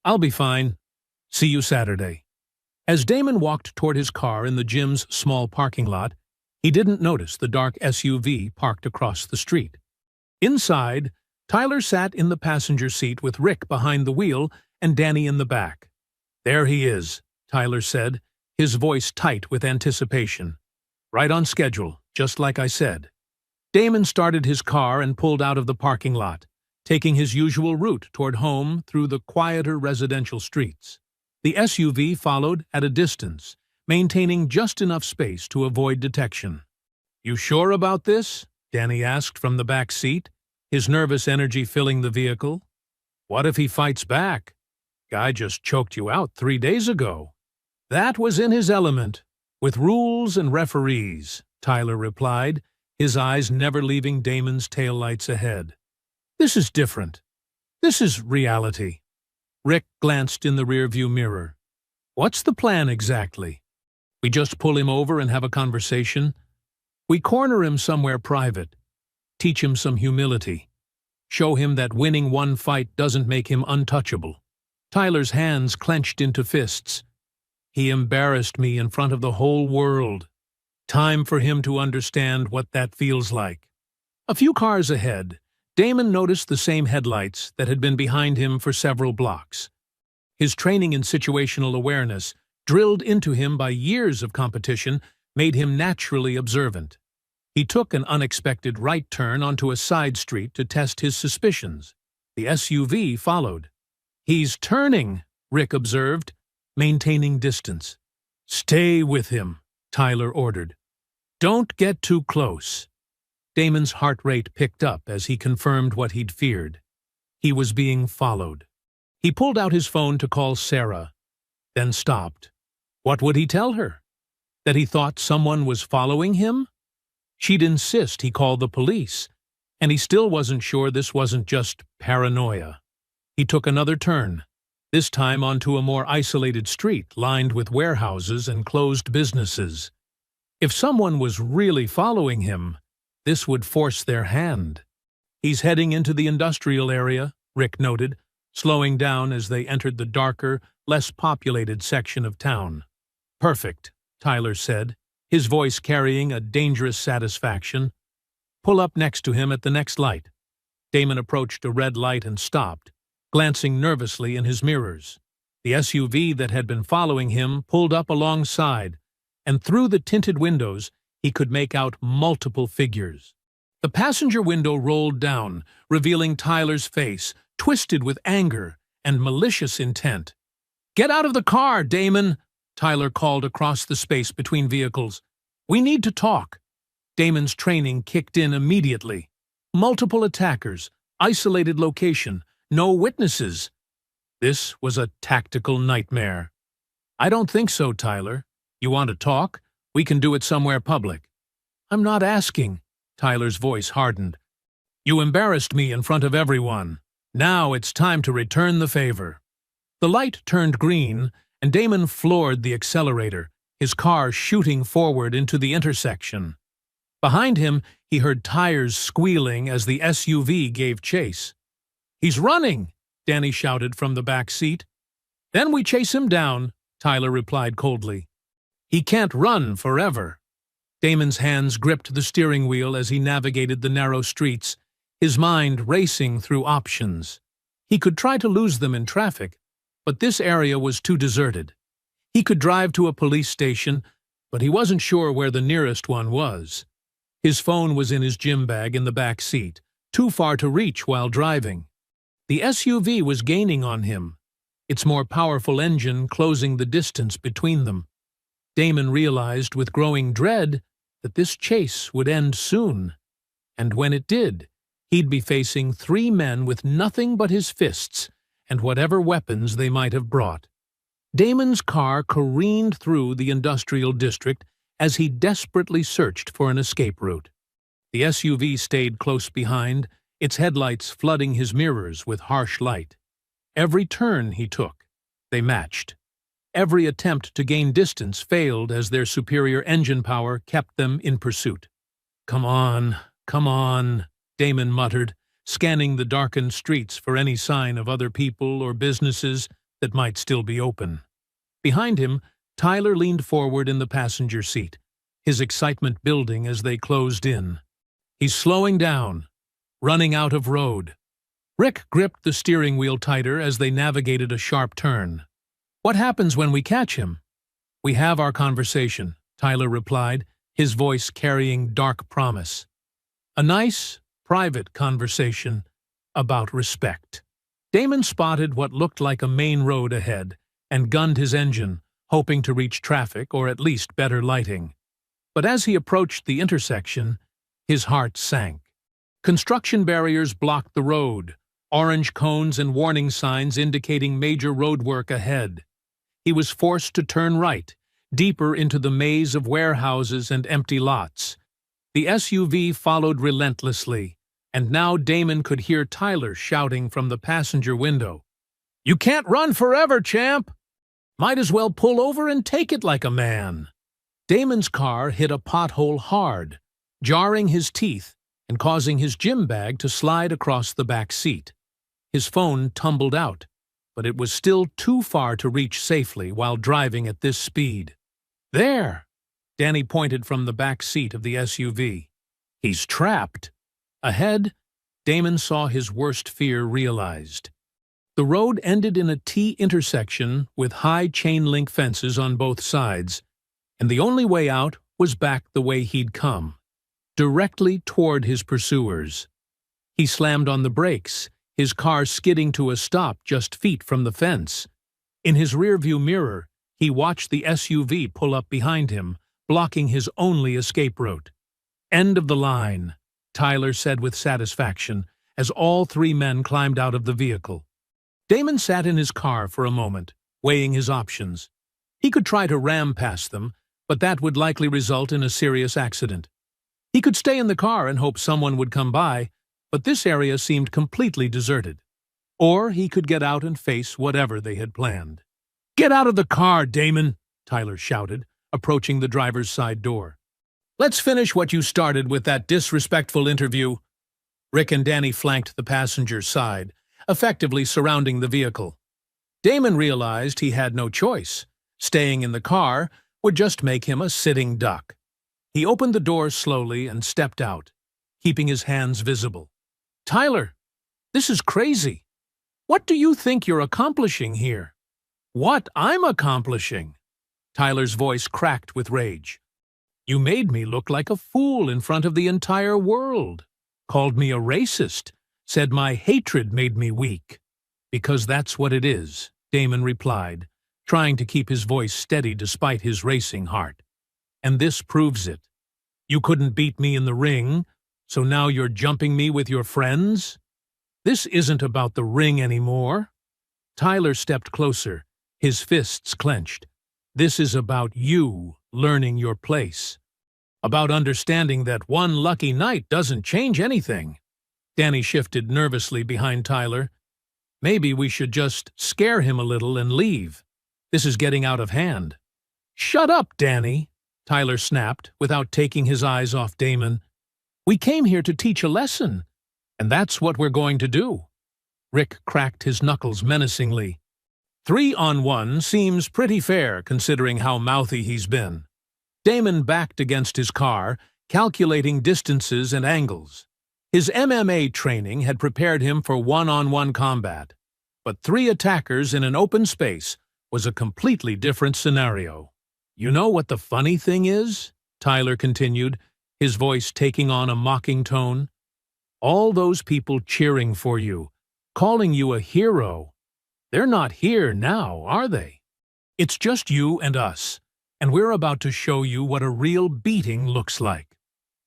I'll be fine. See you Saturday. As Damon walked toward his car in the gym's small parking lot, he didn't notice the dark SUV parked across the street. Inside, Tyler sat in the passenger seat with Rick behind the wheel and Danny in the back. There he is, Tyler said, his voice tight with anticipation. Right on schedule, just like I said. Damon started his car and pulled out of the parking lot, taking his usual route toward home through the quieter residential streets. The SUV followed at a distance, maintaining just enough space to avoid detection. You sure about this? Danny asked from the back seat, his nervous energy filling the vehicle. What if he fights back? Guy just choked you out 3 days ago. That was in his element, with rules and referees, Tyler replied, his eyes never leaving Damon's taillights ahead. This is different. This is reality. Rick glanced in the rearview mirror. What's the plan exactly? We just pull him over and have a conversation? We corner him somewhere private, teach him some humility, show him that winning one fight doesn't make him untouchable. Tyler's hands clenched into fists. He embarrassed me in front of the whole world. Time for him to understand what that feels like. A few cars ahead, Damon noticed the same headlights that had been behind him for several blocks. His training in situational awareness, drilled into him by years of competition, made him naturally observant. He took an unexpected right turn onto a side street to test his suspicions. The SUV followed. He's turning, Rick observed, maintaining distance. Stay with him, Tyler ordered. Don't get too close. Damon's heart rate picked up as he confirmed what he'd feared. He was being followed. He pulled out his phone to call Sarah, then stopped. What would he tell her? That he thought someone was following him? She'd insist he call the police, and he still wasn't sure this wasn't just paranoia. He took another turn, this time onto a more isolated street lined with warehouses and closed businesses. If someone was really following him, this would force their hand. He's heading into the industrial area, Rick noted, slowing down as they entered the darker, less populated section of town. Perfect, Tyler said, his voice carrying a dangerous satisfaction. Pull up next to him at the next light. Damon approached a red light and stopped, glancing nervously in his mirrors. The SUV that had been following him pulled up alongside, and through the tinted windows he could make out multiple figures. The passenger window rolled down, revealing Tyler's face, twisted with anger and malicious intent. "Get out of the car, Damon!" Tyler called across the space between vehicles. "We need to talk." Damon's training kicked in immediately. Multiple attackers, isolated location, no witnesses. This was a tactical nightmare. "I don't think so, Tyler. You want to talk? We can do it somewhere public." "I'm not asking." Tyler's voice hardened. "You embarrassed me in front of everyone. Now it's time to return the favor." The light turned green, and Damon floored the accelerator, his car shooting forward into the intersection. Behind him, he heard tires squealing as the SUV gave chase. "He's running!" Danny shouted from the back seat. "Then we chase him down," Tyler replied coldly. "He can't run forever." Damon's hands gripped the steering wheel as he navigated the narrow streets, his mind racing through options. He could try to lose them in traffic, but this area was too deserted. He could drive to a police station, but he wasn't sure where the nearest one was. His phone was in his gym bag in the back seat, too far to reach while driving. The SUV was gaining on him, its more powerful engine closing the distance between them. Damon realized with growing dread that this chase would end soon, and when it did, he'd be facing 3 men with nothing but his fists and whatever weapons they might have brought. Damon's car careened through the industrial district as he desperately searched for an escape route. The SUV stayed close behind, its headlights flooding his mirrors with harsh light. Every turn he took, they matched. Every attempt to gain distance failed as their superior engine power kept them in pursuit. Come on," Damon muttered, scanning the darkened streets for any sign of other people or businesses that might still be open. Behind him, Tyler leaned forward in the passenger seat, his excitement building as they closed in. He's slowing down, running out of road. Rick gripped the steering wheel tighter as they navigated a sharp turn. "What happens when we catch him?" "We have our conversation," Tyler replied, his voice carrying dark promise. A nice, private conversation about respect. Damon spotted what looked like a main road ahead and gunned his engine, hoping to reach traffic or at least better lighting. But as he approached the intersection, his heart sank. Construction barriers blocked the road, orange cones and warning signs indicating major roadwork ahead. He was forced to turn right, deeper into the maze of warehouses and empty lots. The SUV followed relentlessly, and now Damon could hear Tyler shouting from the passenger window. "You can't run forever, champ! Might as well pull over and take it like a man." Damon's car hit a pothole hard, jarring his teeth and causing his gym bag to slide across the back seat. His phone tumbled out, but it was still too far to reach safely while driving at this speed. "There!" Danny pointed from the back seat of the SUV. "He's trapped." Ahead, Damon saw his worst fear realized. The road ended in a T-intersection with high chain-link fences on both sides, and the only way out was back the way he'd come, directly toward his pursuers. He slammed on the brakes, his car skidding to a stop just feet from the fence. In his rearview mirror, he watched the SUV pull up behind him, blocking his only escape route. "End of the line," Tyler said with satisfaction, as all 3 men climbed out of the vehicle. Damon sat in his car for a moment, weighing his options. He could try to ram past them, but that would likely result in a serious accident. He could stay in the car and hope someone would come by, but this area seemed completely deserted. Or he could get out and face whatever they had planned. "Get out of the car, Damon!" Tyler shouted, approaching the driver's side door. "Let's finish what you started with that disrespectful interview." Rick and Danny flanked the passenger's side, effectively surrounding the vehicle. Damon realized he had no choice. Staying in the car would just make him a sitting duck. He opened the door slowly and stepped out, keeping his hands visible. "Tyler, this is crazy. What do you think you're accomplishing here?" "What I'm accomplishing?" Tyler's voice cracked with rage. "You made me look like a fool in front of the entire world. Called me a racist. Said my hatred made me weak." "Because that's what it is," Damon replied, trying to keep his voice steady despite his racing heart. "And this proves it. You couldn't beat me in the ring, so now you're jumping me with your friends? This isn't about the ring anymore." Tyler stepped closer, his fists clenched. "This is about you learning your place. About understanding that one lucky night doesn't change anything." Danny shifted nervously behind Tyler. "Maybe we should just scare him a little and leave. This is getting out of hand." "Shut up, Danny," Tyler snapped without taking his eyes off Damon. "We came here to teach a lesson, and that's what we're going to do." Rick cracked his knuckles menacingly. 3-on-1 seems pretty fair considering how mouthy he's been. Damon backed against his car, calculating distances and angles. His MMA training had prepared him for one-on-one combat, but 3 attackers in an open space was a completely different scenario. "You know what the funny thing is?" Tyler continued, his voice taking on a mocking tone. "All those people cheering for you, calling you a hero, they're not here now, are they? It's just you and us, and we're about to show you what a real beating looks like."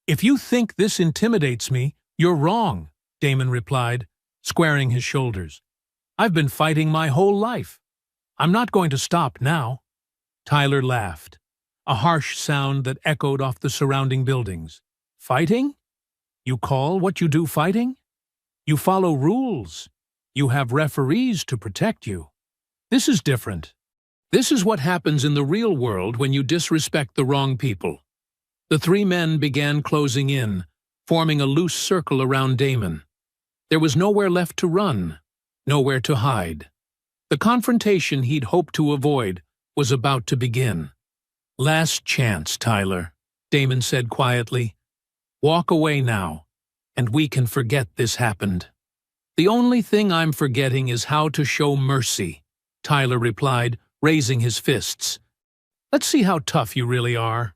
"If you think this intimidates me, you're wrong," Damon replied, squaring his shoulders. "I've been fighting my whole life. I'm not going to stop now." Tyler laughed, a harsh sound that echoed off the surrounding buildings. "Fighting? You call what you do fighting? You follow rules. You have referees to protect you. This is different. This is what happens in the real world when you disrespect the wrong people." The 3 men began closing in, forming a loose circle around Damon. There was nowhere left to run, nowhere to hide. The confrontation he'd hoped to avoid was about to begin. "Last chance, Tyler," Damon said quietly. "Walk away now, and we can forget this happened." "The only thing I'm forgetting is how to show mercy," Tyler replied, raising his fists. "Let's see how tough you really are."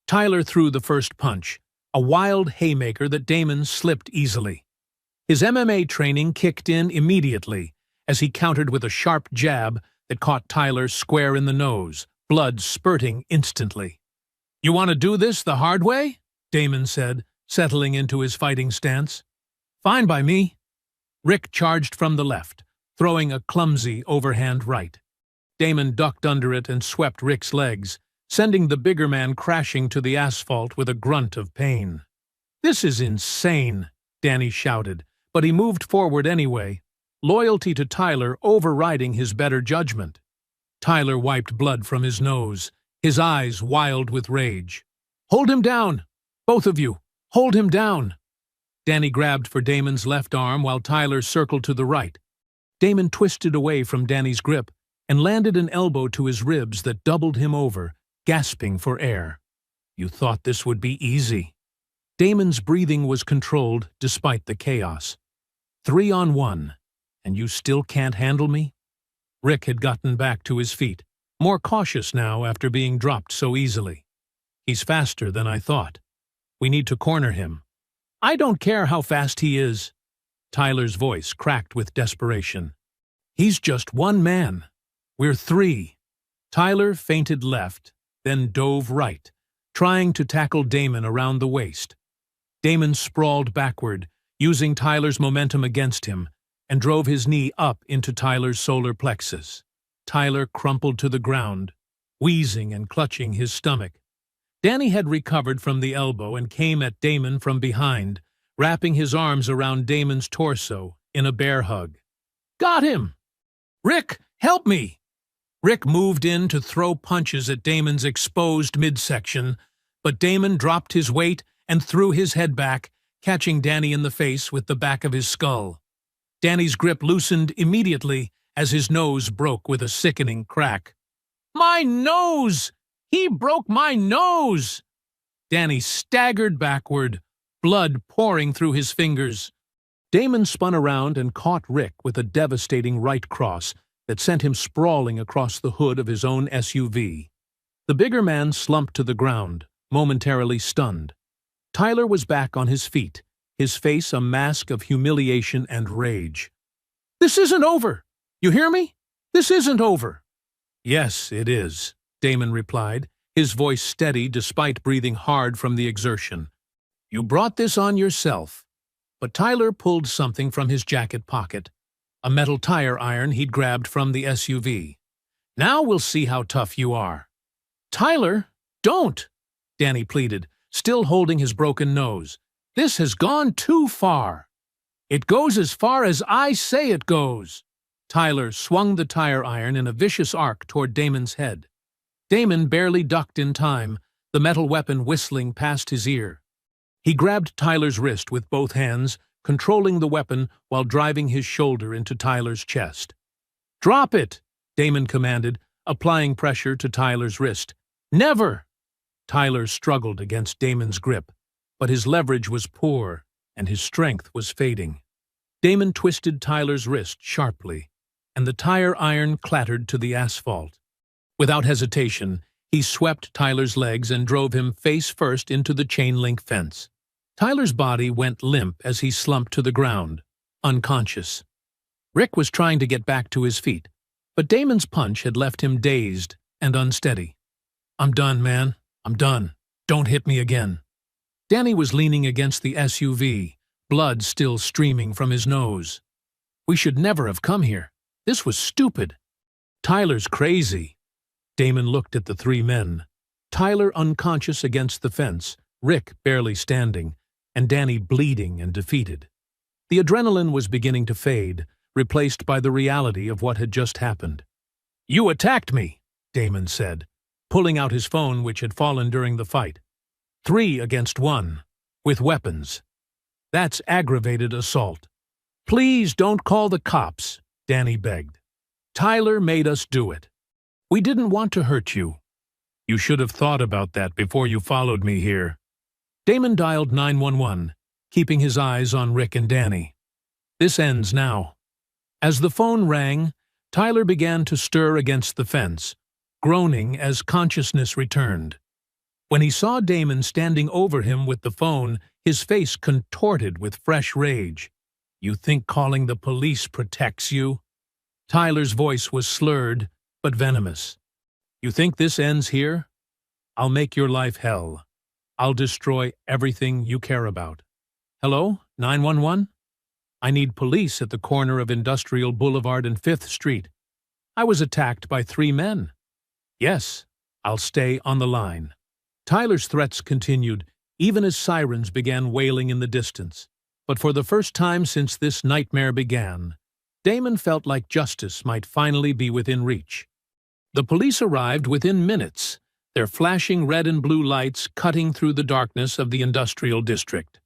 Tyler threw the first punch, a wild haymaker that Damon slipped easily. His MMA training kicked in immediately as he countered with a sharp jab that caught Tyler square in the nose, blood spurting instantly. "You want to do this the hard way?" Damon said, settling into his fighting stance. "Fine by me." Rick charged from the left, throwing a clumsy overhand right. Damon ducked under it and swept Rick's legs, sending the bigger man crashing to the asphalt with a grunt of pain. "This is insane," Danny shouted, but he moved forward anyway, loyalty to Tyler overriding his better judgment. Tyler wiped blood from his nose, his eyes wild with rage. "Hold him down! Both of you! Hold him down!" Danny grabbed for Damon's left arm while Tyler circled to the right. Damon twisted away from Danny's grip and landed an elbow to his ribs that doubled him over, gasping for air. "You thought this would be easy." Damon's breathing was controlled despite the chaos. 3-on-1, and you still can't handle me?" Rick had gotten back to his feet, more cautious now after being dropped so easily. "He's faster than I thought. We need to corner him." "I don't care how fast he is." Tyler's voice cracked with desperation. "He's just one man. We're 3. Tyler feinted left, then dove right, trying to tackle Damon around the waist. Damon sprawled backward, using Tyler's momentum against him, and drove his knee up into Tyler's solar plexus. Tyler crumpled to the ground, wheezing and clutching his stomach. Danny had recovered from the elbow and came at Damon from behind, wrapping his arms around Damon's torso in a bear hug. "Got him! Rick, help me!" Rick moved in to throw punches at Damon's exposed midsection, but Damon dropped his weight and threw his head back, catching Danny in the face with the back of his skull. Danny's grip loosened immediately as his nose broke with a sickening crack. "My nose! He broke my nose!" Danny staggered backward, blood pouring through his fingers. Damon spun around and caught Rick with a devastating right cross that sent him sprawling across the hood of his own SUV. The bigger man slumped to the ground, momentarily stunned. Tyler was back on his feet, his face a mask of humiliation and rage. "This isn't over! You hear me? This isn't over!" "Yes, it is," Damon replied, his voice steady despite breathing hard from the exertion. "You brought this on yourself." But Tyler pulled something from his jacket pocket, a metal tire iron he'd grabbed from the SUV. "Now we'll see how tough you are." "Tyler, don't!" Danny pleaded, still holding his broken nose. "This has gone too far." "It goes as far as I say it goes." Tyler swung the tire iron in a vicious arc toward Damon's head. Damon barely ducked in time, the metal weapon whistling past his ear. He grabbed Tyler's wrist with both hands, controlling the weapon while driving his shoulder into Tyler's chest. "Drop it!" Damon commanded, applying pressure to Tyler's wrist. "Never!" Tyler struggled against Damon's grip, but his leverage was poor and his strength was fading. Damon twisted Tyler's wrist sharply, and the tire iron clattered to the asphalt. Without hesitation, he swept Tyler's legs and drove him face first into the chain-link fence. Tyler's body went limp as he slumped to the ground, unconscious. Rick was trying to get back to his feet, but Damon's punch had left him dazed and unsteady. "I'm done, man. I'm done. Don't hit me again." Danny was leaning against the SUV, blood still streaming from his nose. "We should never have come here. This was stupid." "Tyler's crazy." Damon looked at the three men. Tyler unconscious against the fence, Rick barely standing, and Danny bleeding and defeated. The adrenaline was beginning to fade, replaced by the reality of what had just happened. "You attacked me," Damon said, pulling out his phone which had fallen during the fight. 3 against 1, with weapons. That's aggravated assault. "Please don't call the cops," Danny begged. "Tyler made us do it. We didn't want to hurt you." "You should have thought about that before you followed me here." Damon dialed 911, keeping his eyes on Rick and Danny. "This ends now." As the phone rang, Tyler began to stir against the fence, groaning as consciousness returned. When he saw Damon standing over him with the phone, his face contorted with fresh rage. "You think calling the police protects you?" Tyler's voice was slurred, but venomous. "You think this ends here? I'll make your life hell. I'll destroy everything you care about." "Hello, 911? I need police at the corner of Industrial Boulevard and 5th Street. I was attacked by 3 men. "Yes, I'll stay on the line." Tyler's threats continued, even as sirens began wailing in the distance. But for the first time since this nightmare began, Damon felt like justice might finally be within reach. The police arrived within minutes, their flashing red and blue lights cutting through the darkness of the industrial district.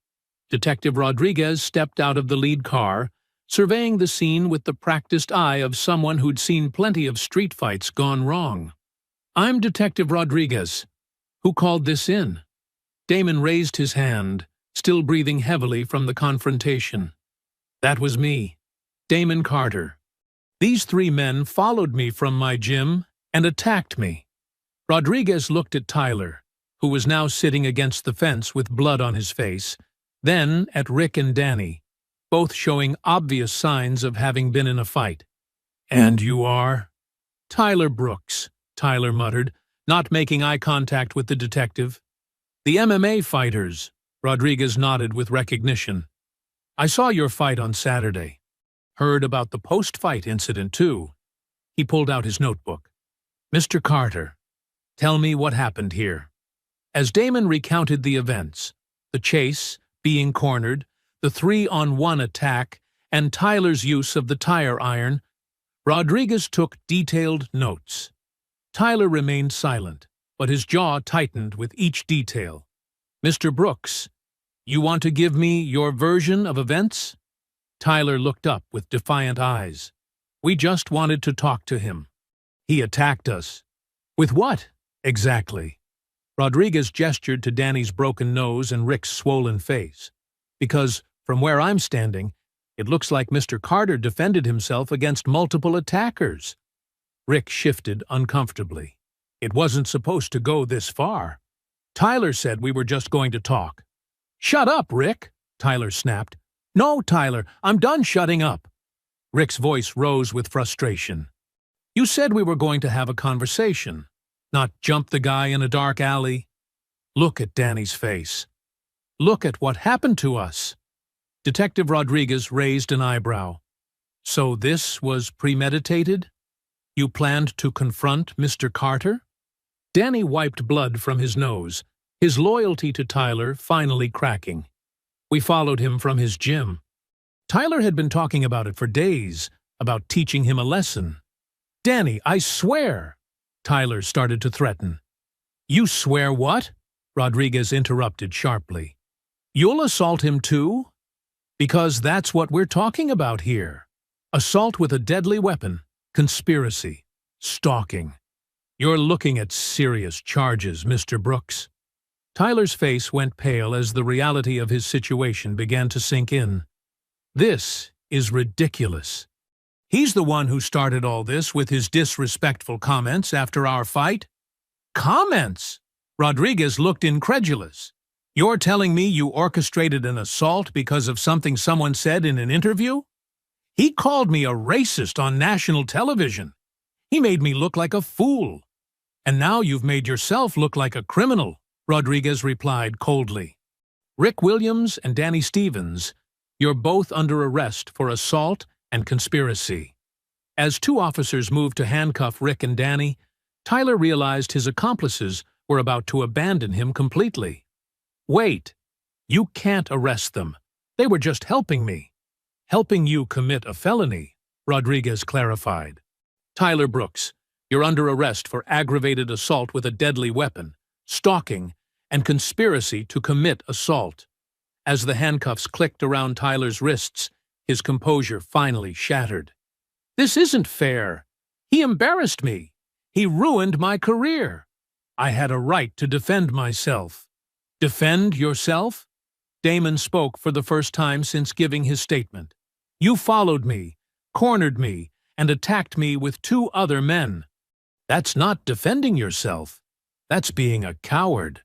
Detective Rodriguez stepped out of the lead car, surveying the scene with the practiced eye of someone who'd seen plenty of street fights gone wrong. "I'm Detective Rodriguez. Who called this in?" Damon raised his hand, still breathing heavily from the confrontation. "That was me, Damon Carter. These 3 men followed me from my gym and attacked me." Rodriguez looked at Tyler, who was now sitting against the fence with blood on his face, then at Rick and Danny, both showing obvious signs of having been in a fight. "And you are?" "Tyler Brooks," Tyler muttered, not making eye contact with the detective. "The MMA fighters," Rodriguez nodded with recognition. "I saw your fight on Saturday." Heard about the post-fight incident, too. He pulled out his notebook. Mr. Carter, tell me what happened here. As Damon recounted the events, the chase, being cornered, the 3-on-1 attack, and Tyler's use of the tire iron, Rodriguez took detailed notes. Tyler remained silent, but his jaw tightened with each detail. Mr. Brooks, you want to give me your version of events? Tyler looked up with defiant eyes. We just wanted to talk to him. He attacked us. With what, exactly? Rodriguez gestured to Danny's broken nose and Rick's swollen face. Because, from where I'm standing, it looks like Mr. Carter defended himself against multiple attackers. Rick shifted uncomfortably. It wasn't supposed to go this far. Tyler said we were just going to talk. Shut up, Rick, Tyler snapped. No, Tyler, I'm done shutting up. Rick's voice rose with frustration. You said we were going to have a conversation, not jump the guy in a dark alley. Look at Danny's face. Look at what happened to us. Detective Rodriguez raised an eyebrow. So this was premeditated? You planned to confront Mr. Carter? Danny wiped blood from his nose, his loyalty to Tyler finally cracking. We followed him from his gym. Tyler had been talking about it for days, about teaching him a lesson. Danny, I swear! Tyler started to threaten. You swear what? Rodriguez interrupted sharply. You'll assault him too? Because that's what we're talking about here. Assault with a deadly weapon, conspiracy, stalking. You're looking at serious charges, Mr. Brooks. Tyler's face went pale as the reality of his situation began to sink in. This is ridiculous. He's the one who started all this with his disrespectful comments after our fight. Comments? Rodriguez looked incredulous. You're telling me you orchestrated an assault because of something someone said in an interview? He called me a racist on national television. He made me look like a fool. And now you've made yourself look like a criminal, Rodriguez replied coldly. Rick Williams and Danny Stevens, you're both under arrest for assault and conspiracy. As two officers moved to handcuff Rick and Danny, Tyler realized his accomplices were about to abandon him completely. Wait, you can't arrest them. They were just helping me. Helping you commit a felony, Rodriguez clarified. Tyler Brooks, you're under arrest for aggravated assault with a deadly weapon, stalking, and conspiracy to commit assault. As the handcuffs clicked around Tyler's wrists, his composure finally shattered. This isn't fair. He embarrassed me. He ruined my career. I had a right to defend myself. Defend yourself? Damon spoke for the first time since giving his statement. You followed me, cornered me, and attacked me with 2 other men. That's not defending yourself. That's being a coward.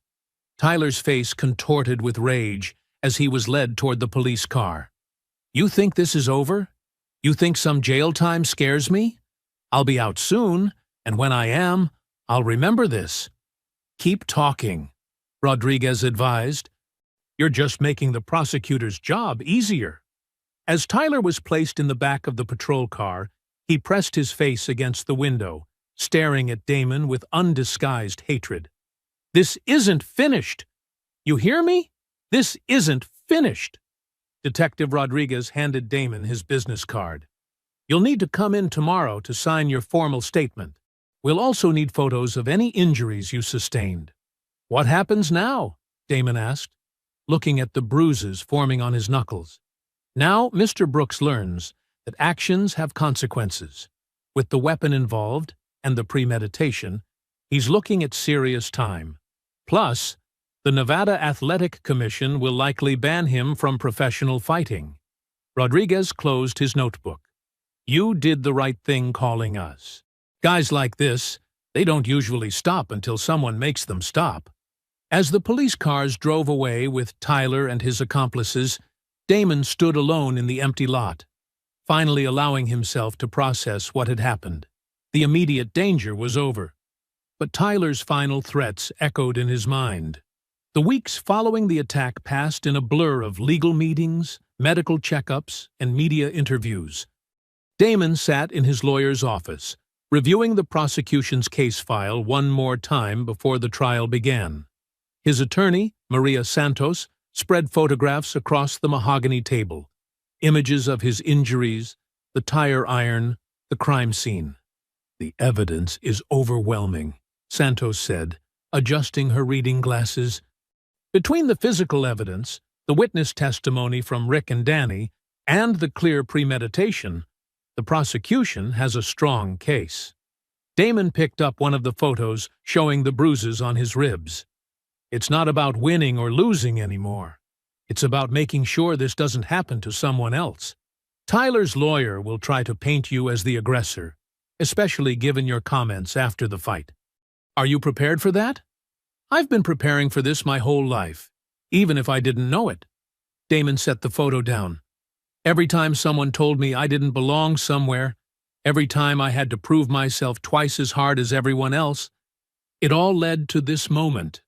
Tyler's face contorted with rage as he was led toward the police car. You think this is over? You think some jail time scares me? I'll be out soon, and when I am, I'll remember this. Keep talking, Rodriguez advised. You're just making the prosecutor's job easier. As Tyler was placed in the back of the patrol car, he pressed his face against the window, staring at Damon with undisguised hatred. This isn't finished. You hear me? This isn't finished. Detective Rodriguez handed Damon his business card. You'll need to come in tomorrow to sign your formal statement. We'll also need photos of any injuries you sustained. What happens now? Damon asked, looking at the bruises forming on his knuckles. Now Mr. Brooks learns that actions have consequences. With the weapon involved and the premeditation, he's looking at serious time. Plus, the Nevada Athletic Commission will likely ban him from professional fighting. Rodriguez closed his notebook. You did the right thing calling us. Guys like this, they don't usually stop until someone makes them stop. As the police cars drove away with Tyler and his accomplices, Damon stood alone in the empty lot, finally allowing himself to process what had happened. The immediate danger was over. But Tyler's final threats echoed in his mind. The weeks following the attack passed in a blur of legal meetings, medical checkups, and media interviews. Damon sat in his lawyer's office, reviewing the prosecution's case file one more time before the trial began. His attorney, Maria Santos, spread photographs across the mahogany table, images of his injuries, the tire iron, the crime scene. "The evidence is overwhelming," Santos said, adjusting her reading glasses. "Between the physical evidence, the witness testimony from Rick and Danny, and the clear premeditation, the prosecution has a strong case." Damon picked up one of the photos showing the bruises on his ribs. "It's not about winning or losing anymore. It's about making sure this doesn't happen to someone else. Tyler's lawyer will try to paint you as the aggressor, especially given your comments after the fight. Are you prepared for that?" "I've been preparing for this my whole life, even if I didn't know it." Damon set the photo down. "Every time someone told me I didn't belong somewhere, every time I had to prove myself twice as hard as everyone else, it all led to this moment."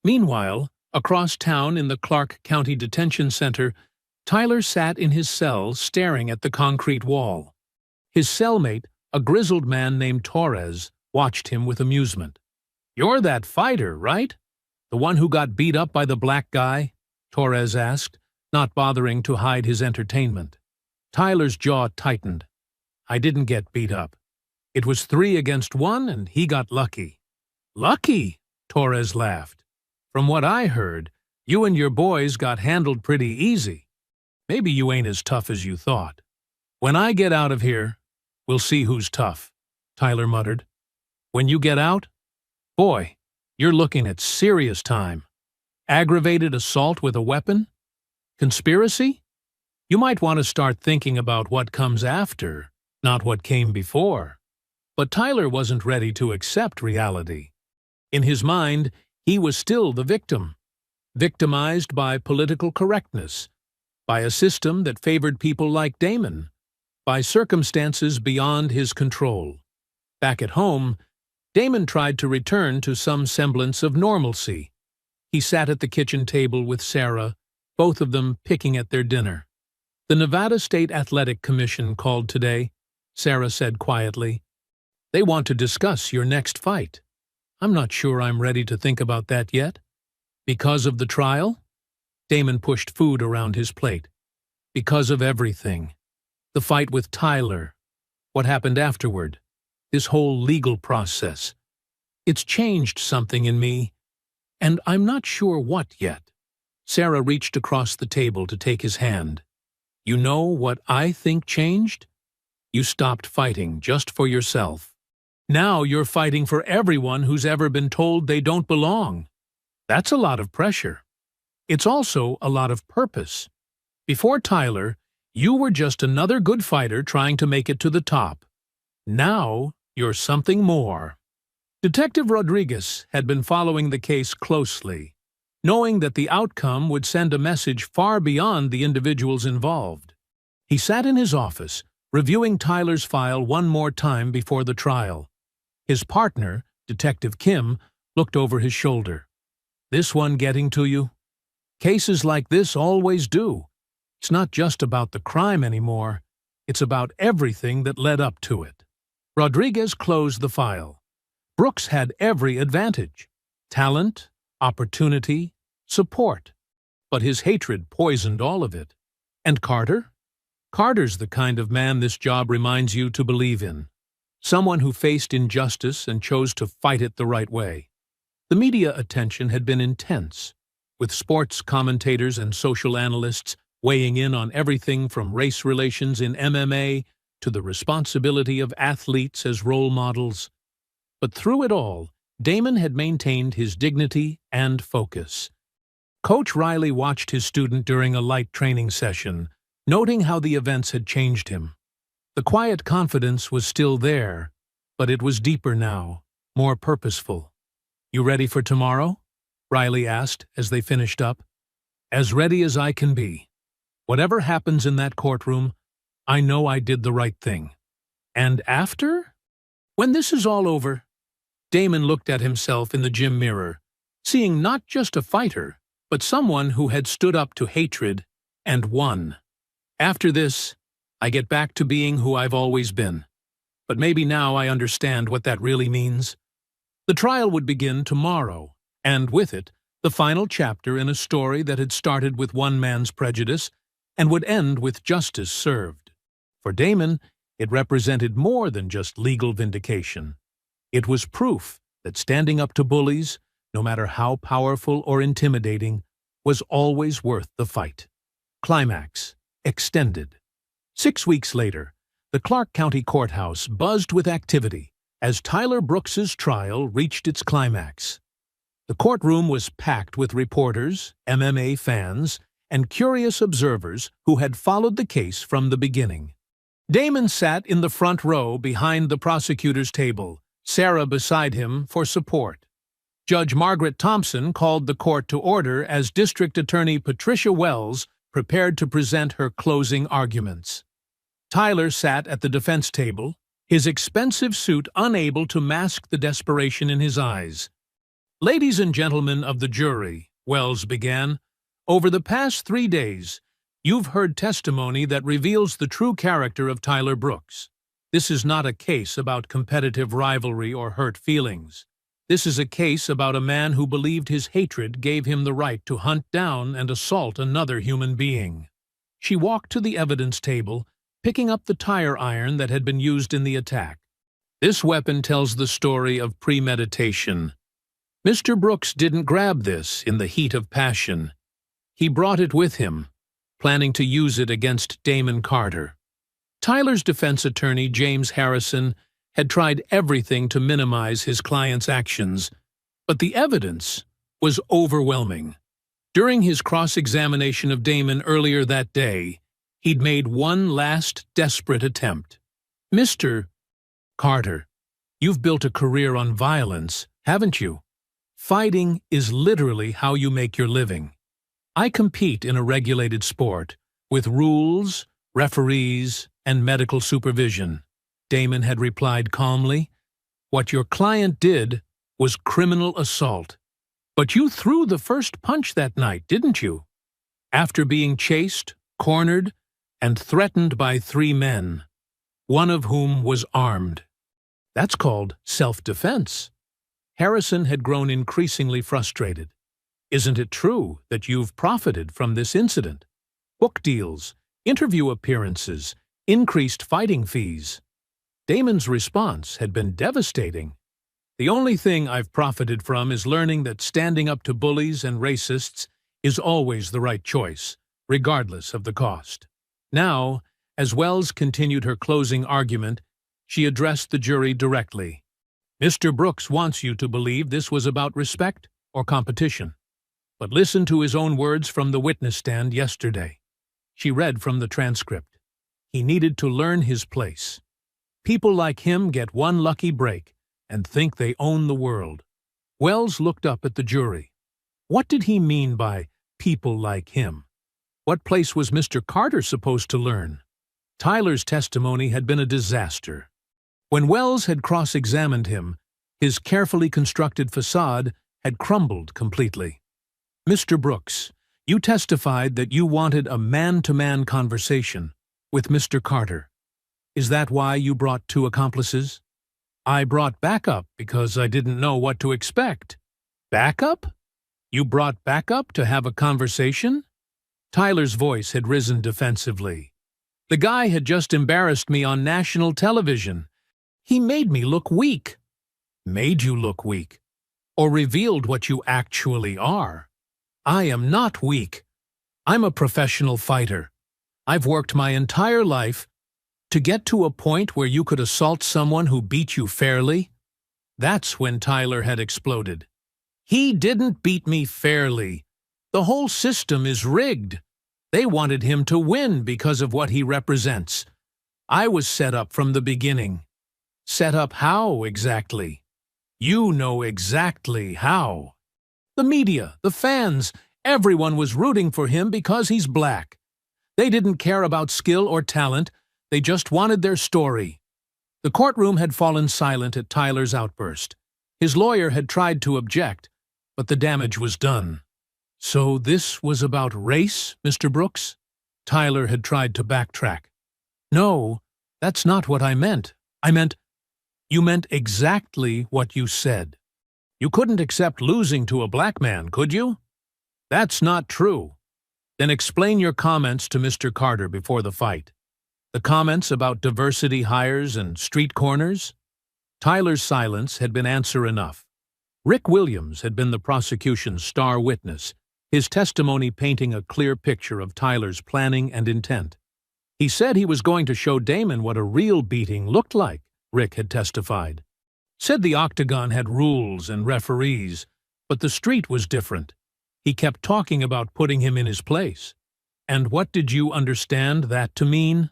Meanwhile, across town in the Clark County Detention Center, Tyler sat in his cell staring at the concrete wall. His cellmate, a grizzled man named Torres, watched him with amusement. "You're that fighter, right? The one who got beat up by the black guy?" Torres asked, not bothering to hide his entertainment. Tyler's jaw tightened. "I didn't get beat up. It was 3 against 1, and he got lucky." "Lucky?" Torres laughed. "From what I heard, you and your boys got handled pretty easy. Maybe you ain't as tough as you thought." "When I get out of here, we'll see who's tough," Tyler muttered. "When you get out? Boy, you're looking at serious time. Aggravated assault with a weapon? Conspiracy? You might want to start thinking about what comes after, not what came before." But Tyler wasn't ready to accept reality. In his mind, he was still the victim, victimized by political correctness, by a system that favored people like Damon, by circumstances beyond his control. Back at home, Damon tried to return to some semblance of normalcy. He sat at the kitchen table with Sarah, both of them picking at their dinner. "The Nevada State Athletic Commission called today," Sarah said quietly. "They want to discuss your next fight. I'm not sure I'm ready to think about that yet." "Because of the trial?" Damon pushed food around his plate. "Because of everything. The fight with Tyler. What happened afterward. This whole legal process. It's changed something in me, and I'm not sure what yet." Sarah reached across the table to take his hand. "You know what I think changed? You stopped fighting just for yourself. Now you're fighting for everyone who's ever been told they don't belong. That's a lot of pressure. It's also a lot of purpose. Before Tyler, you were just another good fighter trying to make it to the top. Now you're something more." Detective Rodriguez had been following the case closely, knowing that the outcome would send a message far beyond the individuals involved. He sat in his office, reviewing Tyler's file one more time before the trial. His partner, Detective Kim, looked over his shoulder. "This one getting to you? Cases like this always do. It's not just about the crime anymore. It's about everything that led up to it." Rodriguez closed the file. Brooks had every advantage: talent, opportunity, support. But his hatred poisoned all of it. And Carter? Carter's the kind of man this job reminds you to believe in. Someone who faced injustice and chose to fight it the right way. The media attention had been intense, with sports commentators and social analysts weighing in on everything from race relations in MMA to the responsibility of athletes as role models. But through it all, Damon had maintained his dignity and focus. Coach Riley watched his student during a light training session, noting how the events had changed him. The quiet confidence was still there, but it was deeper now, more purposeful. "You ready for tomorrow?" Riley asked as they finished up. "As ready as I can be. Whatever happens in that courtroom, I know I did the right thing. And after? When this is all over." Damon looked at himself in the gym mirror, seeing not just a fighter, but someone who had stood up to hatred and won. "After this, I get back to being who I've always been. But maybe now I understand what that really means. The trial would begin tomorrow, and with it, the final chapter in a story that had started with one man's prejudice and would end with justice served. For Damon, it represented more than just legal vindication. It was proof that standing up to bullies, no matter how powerful or intimidating, was always worth the fight. Climax. Extended. 6 weeks later, the Clark County Courthouse buzzed with activity as Tyler Brooks's trial reached its climax. The courtroom was packed with reporters, MMA fans, and curious observers who had followed the case from the beginning. Damon sat in the front row behind the prosecutor's table, Sarah beside him for support. Judge Margaret Thompson called the court to order as District Attorney Patricia Wells prepared to present her closing arguments. Tyler sat at the defense table, his expensive suit unable to mask the desperation in his eyes. "Ladies and gentlemen of the jury," Wells began, "over the past 3 days, you've heard testimony that reveals the true character of Tyler Brooks. This is not a case about competitive rivalry or hurt feelings. This is a case about a man who believed his hatred gave him the right to hunt down and assault another human being." She walked to the evidence table, picking up the tire iron that had been used in the attack. "This weapon tells the story of premeditation. Mr. Brooks didn't grab this in the heat of passion. He brought it with him, planning to use it against Damon Carter." Tyler's defense attorney, James Harrison, had tried everything to minimize his client's actions, but the evidence was overwhelming. During his cross-examination of Damon earlier that day, he'd made one last desperate attempt. "Mr. Carter, you've built a career on violence, haven't you? Fighting is literally how you make your living. I compete in a regulated sport, with rules, referees, and medical supervision." Damon had replied calmly. "What your client did was criminal assault. But you threw the first punch that night, didn't you? After being chased, cornered, and threatened by 3 men, one of whom was armed. That's called self-defense." Harrison had grown increasingly frustrated. "Isn't it true that you've profited from this incident? Book deals, interview appearances, increased fighting fees." Damon's response had been devastating. "The only thing I've profited from is learning that standing up to bullies and racists is always the right choice, regardless of the cost." Now, as Wells continued her closing argument, she addressed the jury directly. "Mr. Brooks wants you to believe this was about respect or competition. But listen to his own words from the witness stand yesterday." She read from the transcript. "He needed to learn his place. People like him get one lucky break and think they own the world." Wells looked up at the jury. What did he mean by people like him? What place was Mr. Carter supposed to learn? Tyler's testimony had been a disaster. When Wells had cross-examined him, his carefully constructed facade had crumbled completely. "Mr. Brooks, you testified that you wanted a man-to-man conversation with Mr. Carter. Is that why you brought 2 accomplices?" "I brought backup because I didn't know what to expect." "Backup? You brought backup to have a conversation?" Tyler's voice had risen defensively. "The guy had just embarrassed me on national television. He made me look weak." "Made you look weak? Or revealed what you actually are?" "I am not weak. I'm a professional fighter. I've worked my entire life to get to a point where you could assault someone who beat you fairly." That's when Tyler had exploded. "He didn't beat me fairly. The whole system is rigged. They wanted him to win because of what he represents. I was set up from the beginning." "Set up how, exactly?" "You know exactly how. The media, the fans, everyone was rooting for him because he's black. They didn't care about skill or talent, they just wanted their story." The courtroom had fallen silent at Tyler's outburst. His lawyer had tried to object, but the damage was done. "So this was about race, Mr. Brooks?" Tyler had tried to backtrack. No, that's not what I meant. You meant exactly what you said. You couldn't accept losing to a black man, could you? That's not true. Then explain your comments to Mr. Carter before the fight. The comments about diversity hires and street corners? Tyler's silence had been answer enough. Rick Williams had been the prosecution's star witness, his testimony painting a clear picture of Tyler's planning and intent. He said he was going to show Damon what a real beating looked like, Rick had testified. Said the octagon had rules and referees, but the street was different. He kept talking about putting him in his place. And what did you understand that to mean?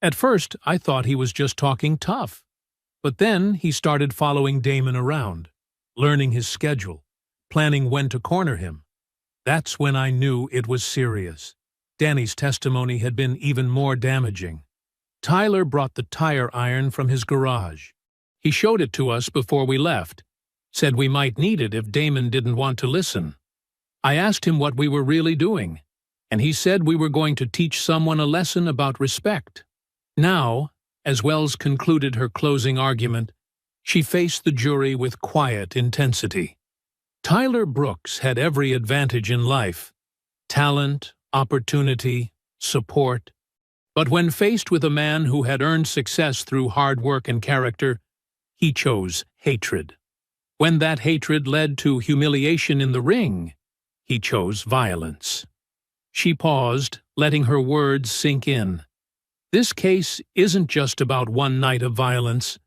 At first, I thought he was just talking tough. But then he started following Damon around, learning his schedule, planning when to corner him. That's when I knew it was serious. Danny's testimony had been even more damaging. Tyler brought the tire iron from his garage. He showed it to us before we left, said we might need it if Damon didn't want to listen. I asked him what we were really doing, and he said we were going to teach someone a lesson about respect. Now, as Wells concluded her closing argument, she faced the jury with quiet intensity. Tyler Brooks had every advantage in life: talent, opportunity, support. But when faced with a man who had earned success through hard work and character, he chose hatred. When that hatred led to humiliation in the ring, he chose violence. She paused, letting her words sink in. This case isn't just about one night of violence.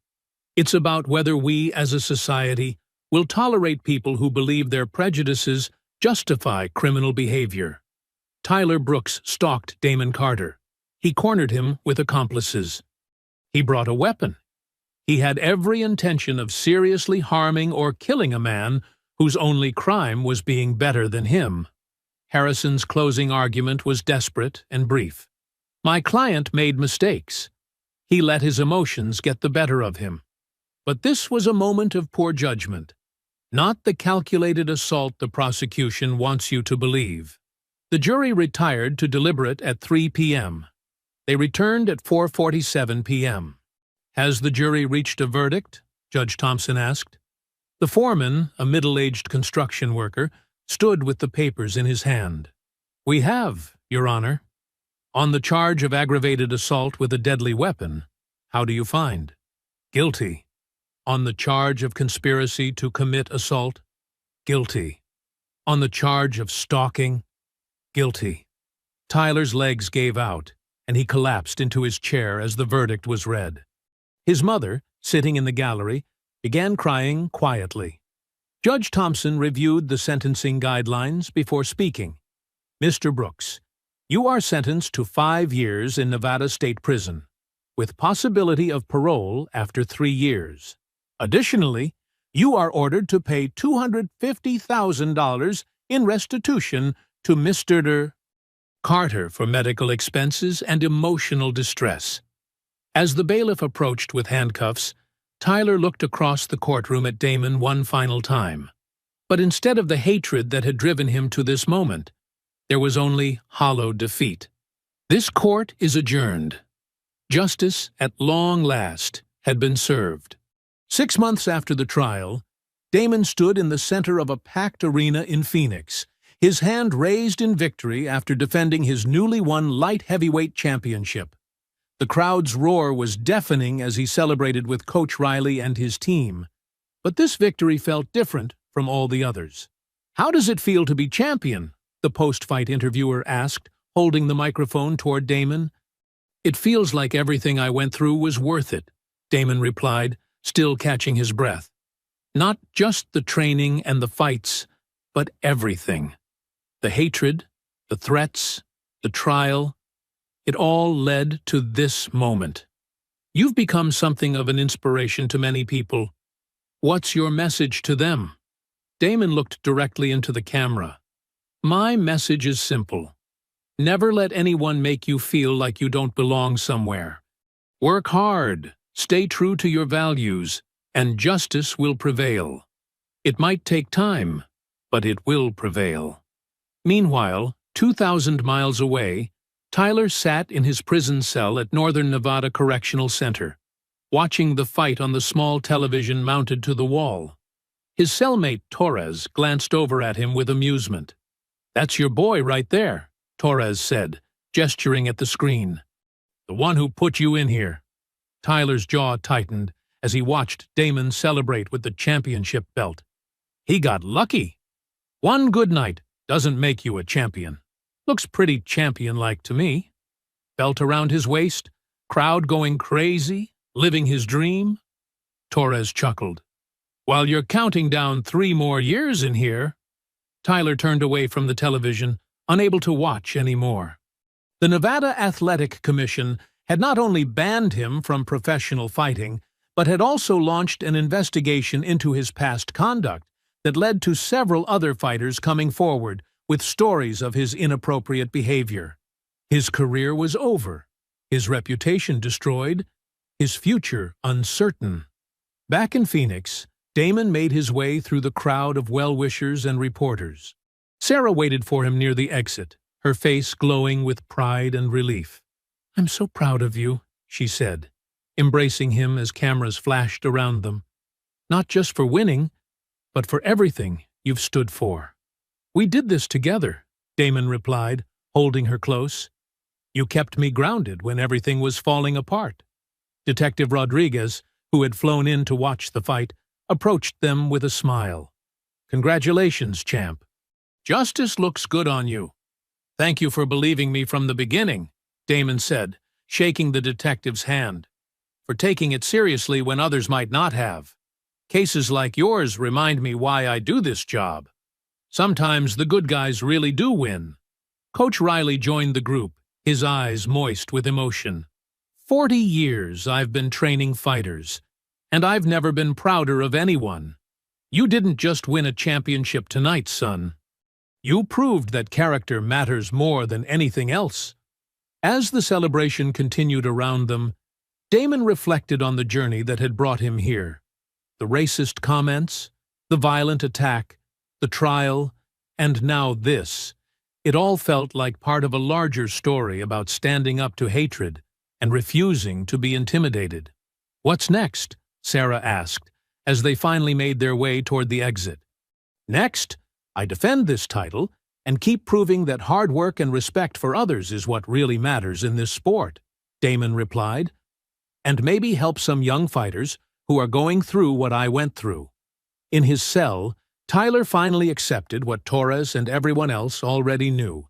It's about whether we, as a society, will tolerate people who believe their prejudices justify criminal behavior. Tyler Brooks stalked Damon Carter. He cornered him with accomplices. He brought a weapon. He had every intention of seriously harming or killing a man whose only crime was being better than him. Harrison's closing argument was desperate and brief. My client made mistakes. He let his emotions get the better of him. But this was a moment of poor judgment, not the calculated assault the prosecution wants you to believe. The jury retired to deliberate at 3 p.m. They returned at 4:47 p.m. Has the jury reached a verdict? Judge Thompson asked. The foreman, a middle-aged construction worker, stood with the papers in his hand. We have, Your Honor. On the charge of aggravated assault with a deadly weapon, how do you find? Guilty. On the charge of conspiracy to commit assault? Guilty. On the charge of stalking? Guilty. Tyler's legs gave out, and he collapsed into his chair as the verdict was read. His mother, sitting in the gallery, began crying quietly. Judge Thompson reviewed the sentencing guidelines before speaking. Mr. Brooks, you are sentenced to 5 years in Nevada State Prison, with possibility of parole after 3 years. Additionally, you are ordered to pay $250,000 in restitution to Mr. Carter for medical expenses and emotional distress. As the bailiff approached with handcuffs, Tyler looked across the courtroom at Damon one final time. But instead of the hatred that had driven him to this moment, there was only hollow defeat. This court is adjourned. Justice, at long last, had been served. 6 months after the trial, Damon stood in the center of a packed arena in Phoenix, his hand raised in victory after defending his newly won light heavyweight championship. The crowd's roar was deafening as he celebrated with Coach Riley and his team. But this victory felt different from all the others. How does it feel to be champion? The post-fight interviewer asked, holding the microphone toward Damon. It feels like everything I went through was worth it, Damon replied, still catching his breath. Not just the training and the fights, but everything. The hatred, the threats, the trial. It all led to this moment. You've become something of an inspiration to many people. What's your message to them? Damon looked directly into the camera. My message is simple. Never let anyone make you feel like you don't belong somewhere. Work hard, stay true to your values, and justice will prevail. It might take time, but it will prevail. Meanwhile, 2,000 miles away, Tyler sat in his prison cell at Northern Nevada Correctional Center, watching the fight on the small television mounted to the wall. His cellmate, Torres, glanced over at him with amusement. "That's your boy right there," Torres said, gesturing at the screen. "The one who put you in here." Tyler's jaw tightened as he watched Damon celebrate with the championship belt. He got lucky. One good night doesn't make you a champion. Looks pretty champion-like to me. Belt around his waist, crowd going crazy, living his dream. Torres chuckled. "While you're counting down 3 more years in here." Tyler turned away from the television, unable to watch anymore. The Nevada Athletic Commission had not only banned him from professional fighting, but had also launched an investigation into his past conduct that led to several other fighters coming forward with stories of his inappropriate behavior. His career was over, his reputation destroyed, his future uncertain. Back in Phoenix, Damon made his way through the crowd of well-wishers and reporters. Sarah waited for him near the exit, her face glowing with pride and relief. "I'm so proud of you," she said, embracing him as cameras flashed around them. "Not just for winning, but for everything you've stood for." "We did this together," Damon replied, holding her close. "You kept me grounded when everything was falling apart." Detective Rodriguez, who had flown in to watch the fight, approached them with a smile. "Congratulations, champ. Justice looks good on you." "Thank you for believing me from the beginning," Damon said, shaking the detective's hand. "For taking it seriously when others might not have. Cases like yours remind me why I do this job. Sometimes the good guys really do win." Coach Riley joined the group, his eyes moist with emotion. 40 years I've been training fighters, and I've never been prouder of anyone. You didn't just win a championship tonight, son. You proved that character matters more than anything else." As the celebration continued around them, Damon reflected on the journey that had brought him here. The racist comments, the violent attack, the trial, and now this. It all felt like part of a larger story about standing up to hatred and refusing to be intimidated. "What's next?" Sarah asked, as they finally made their way toward the exit. "Next, I defend this title and keep proving that hard work and respect for others is what really matters in this sport," Damon replied. "And maybe help some young fighters who are going through what I went through." In his cell, Tyler finally accepted what Torres and everyone else already knew.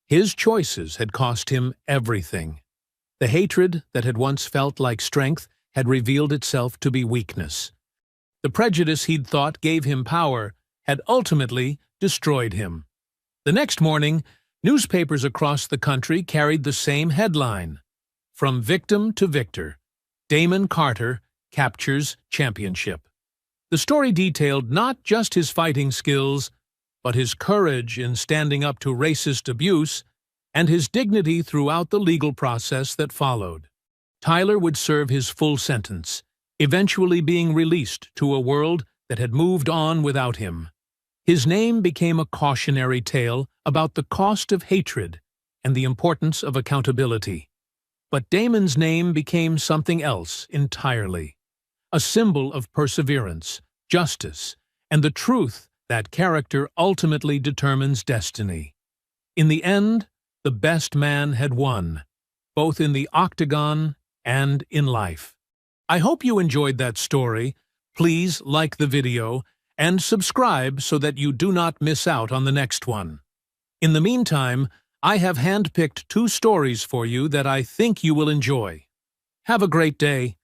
His choices had cost him everything. The hatred that had once felt like strength had revealed itself to be weakness. The prejudice he'd thought gave him power had ultimately destroyed him. The next morning, newspapers across the country carried the same headline: "From victim to victor, Damon Carter captures championship." The story detailed not just his fighting skills, but his courage in standing up to racist abuse and his dignity throughout the legal process that followed. Tyler would serve his full sentence, eventually being released to a world that had moved on without him. His name became a cautionary tale about the cost of hatred and the importance of accountability. But Damon's name became something else entirely. A symbol of perseverance, justice, and the truth that character ultimately determines destiny. In the end, the best man had won, both in the octagon and in life. I hope you enjoyed that story. Please like the video and subscribe so that you do not miss out on the next one. In the meantime, I have handpicked 2 stories for you that I think you will enjoy. Have a great day.